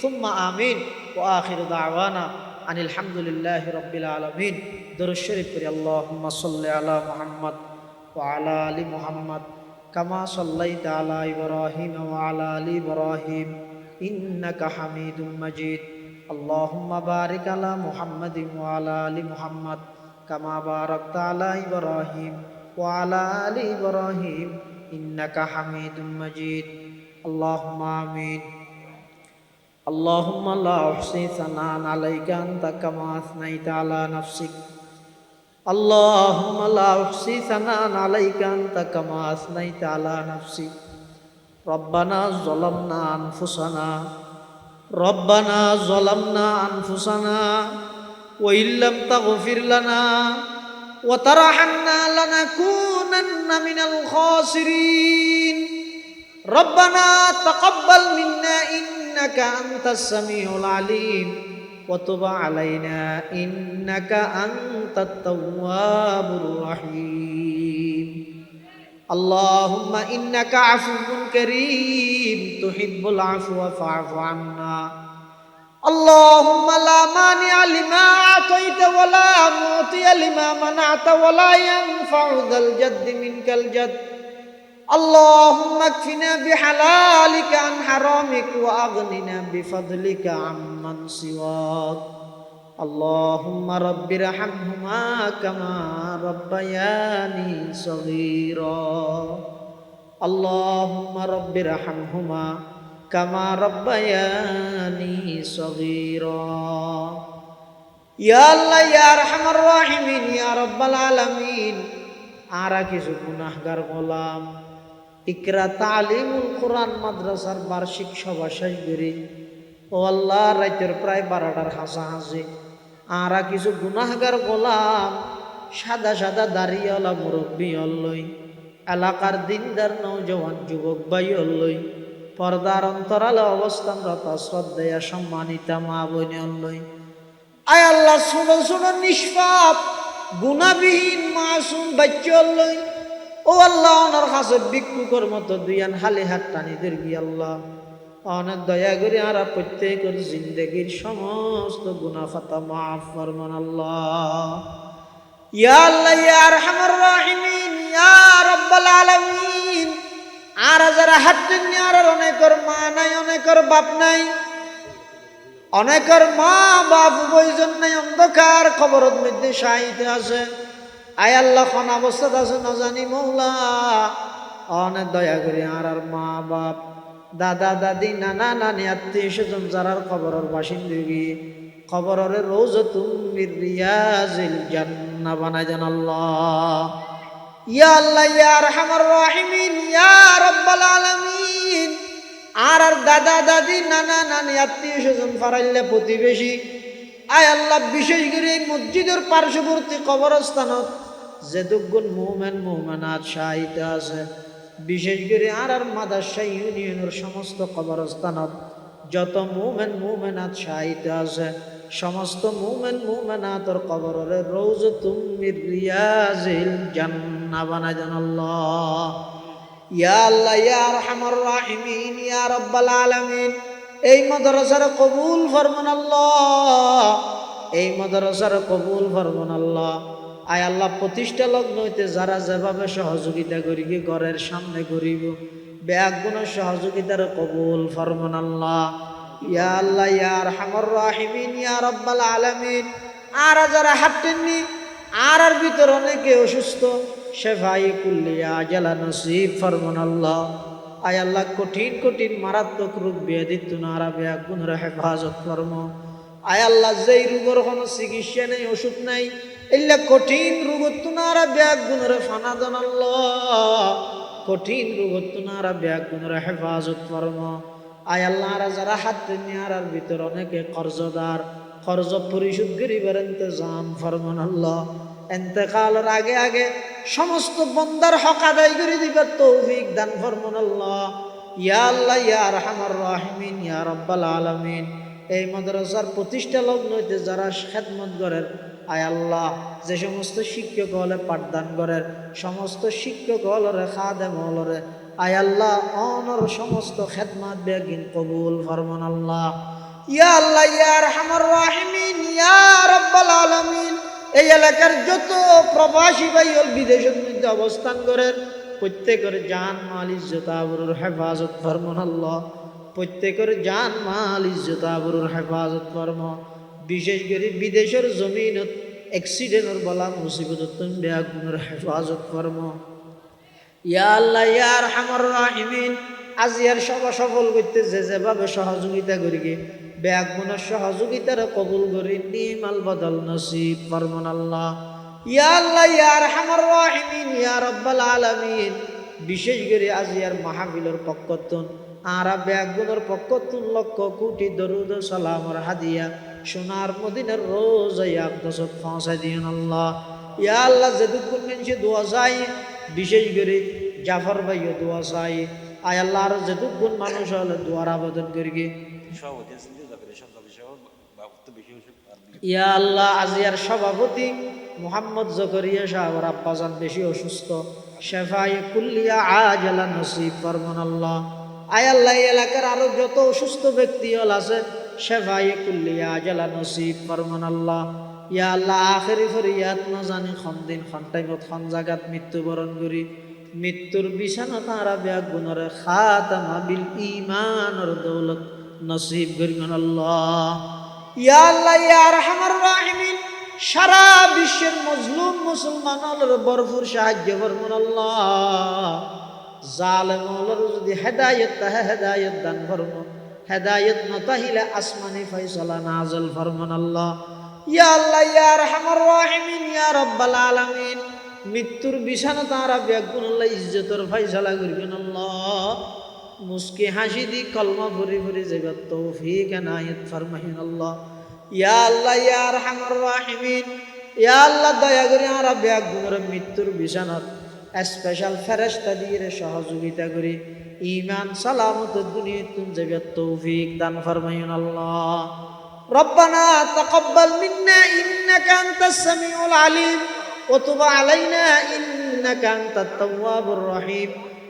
সুম্মা আমিন। ওয়া আখিরু দাওয়ানা আনিল হামদুলিল্লাহি রাব্বিল আলামিন। দরুদ শরীফ পড়ি আল্লাহুম্মা সাল্লি আলা মুহাম্মদ ওয়া আলা আলি মুহাম্মদ কামা সাল্লাইতা আলা ইব্রাহিম ওয়া আলা আলি ইব্রাহিম ইন্নাকা হামিদুম মাজিদ। আল্লাহুম্মা বারিক আলা মুহাম্মাদিন ওয়া আলা আলি মুহাম্মদ কামা বারাকতা আলা ইব্রাহিম ওয়া আলা আলি ইব্রাহিম ইন্নাকা হামিদুম মাজিদ। আল্লাহুম্মা আমিন। আল্লাহুম্মা লা উহসি সানান আলাইকা আনতা কামা আসনাইতা আলা নাফসিক। আল্লাহুম্মা লা উহসি সানান আলাইকা আনতা কামা আসনাইতা আলা নাফসিক। রব্বানা যালামনা আনফুসানা, রব্বানা যালামনা আনফুসানা ওয়া ইল্লাম তাগফির লানা ওয়া তারহামনা লানাকুনান্না মিনাল খাসিরিন। রব্বানা তাকাব্বাল মিন্না ইন্নাকা আনতাস সামিউল আলিম ওয়া তুব আলাইনা ইন্নাকা আনতাত তাওয়াবুর রহিম। আল্লাহুম্মা ইন্নাকা আফুউন কারীম তুহিব্বুল আফওয়া ফা'ফু আন্না। আল্লাহুম্মা লা মানি'a লিমা আ'তাইতা ওয়া লা মু'তিয়া লিমা মানা'তা ওয়া লা ইয়ানফা'ু যাল জাদ্দি মিনকাল জাদ। اللهم اكفنا بحلالك عن حرامك واغننا بفضلك عمن سواك. اللهم رب ارحمهما كما ربياني صغيرا. اللهم رب ارحمهما كما ربياني صغيرا. يا الله يا ارحم الراحمين يا رب العالمين. আরা কিছু গুনাহগার গোলাম ইকরা তালিমুল কোরআন মাদ্রাসার বার্ষিক সভা শেষ করি। ও আল্লাহ, রাতের প্রায় 12টার হাসাহাসি আরা কিছু গুনাহগার গোলাম সাদা সাদা দাড়িওয়ালা মুরব্বী অল্লই, এলাকার দিনদার নৌজওয়ান যুবক ভাই অল্লই, পর্দার অন্তরালে অবস্থানরত শ্রদ্ধেয়া সম্মানিতা মা বোন অল্লই, আয় আল্লাহ ছোট ছোট নিষ্পাপ গুণাবিহীন মাসুম বাচ্চা অল্লই, ও আল্লাহ ওনার কাছে ভিক্ষুকের মতো দুইয়ান হালি হাত টানিদের গি আল্লাহ অনেক দয়া করে আরা প্রত্যেকের জিন্দগির সমস্ত গুনাহ খাতা মাফ ফরমান আল্লাহ। ইয়া আল্লাহ ইয়া আরহামার রাহিমিন ইয়া রাব্বাল আলামিন। আর যারা হাত টেনে আর অনেকের মা নাই, অনেকের বাপ নাই, অনেকের মা বাপ বইজন নাই, অন্ধকার কবরের মধ্যে শায়িত আছে। আয় আল্লাহ কোন অবস্থাত আছে না জানি মৌলা, অনেক দয়া করে আর মা বাপ দাদা দাদি নানা নানি আত্মীয় স্বজন যারার কবরের বাসিন্দগি কবরের রওজাতুম মির রিয়াজিল জান্নাহ বানাই দেন আল্লাহ। ইয়া আল্লাহ ইয়া আরহামার রাহিমিন ইয়া রাব্বাল আলামিন। আর দাদা দাদি নানা নানি আত্মীয় স্বজন ফারাইল্লা প্রতিবেশী, আয় আল্লাহ বিশেষ করে এই মসজিদের পার্শ্ববর্তী কবরস্থানত যে দুগুণ মুমিন মুমিনাত শাহিদ আছে, বিশেষ করে আর মাদারসা ইউনিয়নের সমস্ত কবরস্থানত যত মুমিন মুমিনাত শাহিদ আছে, সমস্ত মুমিন মুমিনাতর কবরের রওজাতুম মির রিয়াজিল জান্নাহ বানাই দেন আল্লাহ। ইয়া আল্লাহ ইয়া আরহামার রাহিমিন ইয়া রাব্বাল আলামিন। এই মাদ্রাসার কবুল ফরমান আল্লাহ, এই মাদ্রাসার কবুল ফরমান আল্লাহ। আয় আল্লাহ প্রতিষ্ঠা লগ্ন হইতে যারা যেভাবে সহযোগিতা করি ঘরের সামনে করিব ব্যাগুণের সহযোগিতার কবুল ফরমান আল্লাহ। ইয়া আল্লাহ ইয়া আরহামার রাহিমিন ইয়া রাব্বাল আলামিন। আর যারা হাঁটেননি আর ভিতর অনেকে অসুস্থ, শেফাই কুল্লিয়া আজালা নসিব ফরমান আল্লাহ। আয় আল্লাহ কঠিন কঠিন মারাত্মক রোগ ব্যাধির তুনারা ব্যাগুণের হেফাজত ফরম। আয় আল্লাহ যেই রোগের কোনো চিকিৎসা নেই, ওষুধ নাই, এল্লা কঠিন রোগত তুনারা ব্যাগুণের ফানা দেন আল্লাহ। কঠিন রোগত তুনারা ব্যাগুণের হেফাজত ফরম। আয় আল্লাহ যারা হাত নেওয়ার ভিতর অনেকে কর্জদার, কর্জ পরিশোধ করিবার ইন্তজাম ফরমান আল্লাহ। এতেকালের আগে আগে সমস্ত বন্দার হক আদায় করে দিবার তৌফিক দান ফরমান আল্লাহ। ইয়া আল্লাহ ইয়া আরহামার রাহিমিন ইয়া রাব্বাল আলামিন। এই মাদ্রাসার প্রতিষ্ঠা লগ্ন হইতে যারা খেদমত করেন, আয় আল্লাহ যে সমস্ত শিক্ষক হলে পাঠদান করেন, সমস্ত শিক্ষক হলরে খাদেম হলরে আয় আল্লাহ অনর সমস্ত খেদমত বেগিন কবুল ফরমান আল্লাহ। ইয়া আল্লাহ ইয়া আরহামার রাহিমিন ইয়া রাব্বাল আলামিন। এই এলাকার যত প্রবাসী ভাই বিদেশের মধ্যে অবস্থান করেন, প্রত্যেকের জান মাল ইজ্জত আবরুর হেফাজত ফরমান আল্লাহ। প্রত্যেকের জান মাল ইজ্জত আবরুর হেফাজত ফরম। বিশেষ করে বিদেশের জমিনত অ্যাক্সিডেন্টের বলা মুসিবত তুমি বেগুনের হেফাজত ফরম। ইয়া আল্লাহ ইয়া আরহামার রাহিমিন। আজিয়ার সভা সফল করতে যে যেভাবে সহযোগিতা করি বেগুনের সহযোগিতার কবুল করি নিমাল বদল নসিব ফরমান আল্লাহ। ইয়া আল্লাহ ইয়া আরহামার রাহিমিন ইয়া রাব্বাল আলামিন। বিশেষ করে আজিয়ার মাহফিলের পক্ষতুন আরা বেগুনের পক্ষতুন লক্ষ কোটি দরুদ সালামর হাদিয়া সোনার মদিনার রোজায় আকদাসত পৌঁছাই দিন আল্লাহ। ইয়া আল্লাহ যেদুকুন মানুষে দোয়া চাই, বিশেষ করে জাফর ভাইও দোয়া চাই। আয় আল্লাহ আর যেদুকুন মানুষ হলে দোয়ার আবেদন করি। ইয়া আল্লাহ আজিয়ার সভাপতি মোহাম্মদ জকরিয়া সাহেবের আব্বাজান বেশি অসুস্থ, শেফায়ে কুল্লিয়া আজালা নসিব ফরমান আল্লাহ। আয় আল্লাহ এই এলাকার আরো যত অসুস্থ ব্যক্তি হল আছে, শেফায়ে কুল্লিয়া আজালা নসিব ফরমান আল্লাহ। ইয়া আল্লাহ আখেরি ফরিয়াদ না জানি খন দিন খন টাইমত খন জাগাত মৃত্যুবরণ করি, মৃত্যুর বিছানা তারা বেগুনরে খাতামা বিল ঈমানের দৌলত নসিব করিবেন আল্লাহ। ইয়া আল্লাহ ইয়া আরহামার রাহিমিন। সারা বিশ্বের মজলুম মুসলমানদের ভরপুর সাহায্য ফরমান আল্লাহ। জালেম হলর যদি হেদায়েত তাহে হেদায়েত দান ফরমান, হেদায়েত না তাহিলে আসমানি ফয়সালা নাযিল ফরমান আল্লাহ। ইয়া আল্লাহ ইয়া আরহামার রাহিমিন ইয়া রাব্বাল আলামিন। মৃত্যুর বিছানা তারা ব্যাগুন আল্লাহ ইজ্জতের ফাইসালা করবেন আল্লাহ মুস্কি হাসি দি কলমা ভরে ভরে যাবে তৌফিক এনায়েত ফরমাইন আল্লাহ ইয়া আল্লাহ ইয়া আরহামার রাহিমিন ইয়া আল্লাহ দয়া করে আমরা ব্যাগুনের মৃত্যুর বিছানাত স্পেশাল ফেরেশতা দিয়ে সহযোগিতা করে ঈমান সালামত দুনিয়া তুম যাবে তৌফিক দান ফরমাইন আল্লাহ ربنا تقبل منا إنك أنت السميع العليم وتب علينا إنك أنت التواب الرحيم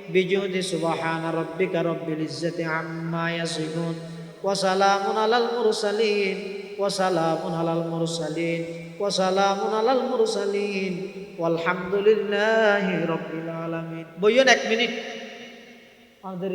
بجود سبحان ربك رب العزة عما يصفون وسلام على المرسلين وسلام على المرسلين وسلام على المرسلين والحمد لله رب العالمين بيون 1 মিনিট আমাদের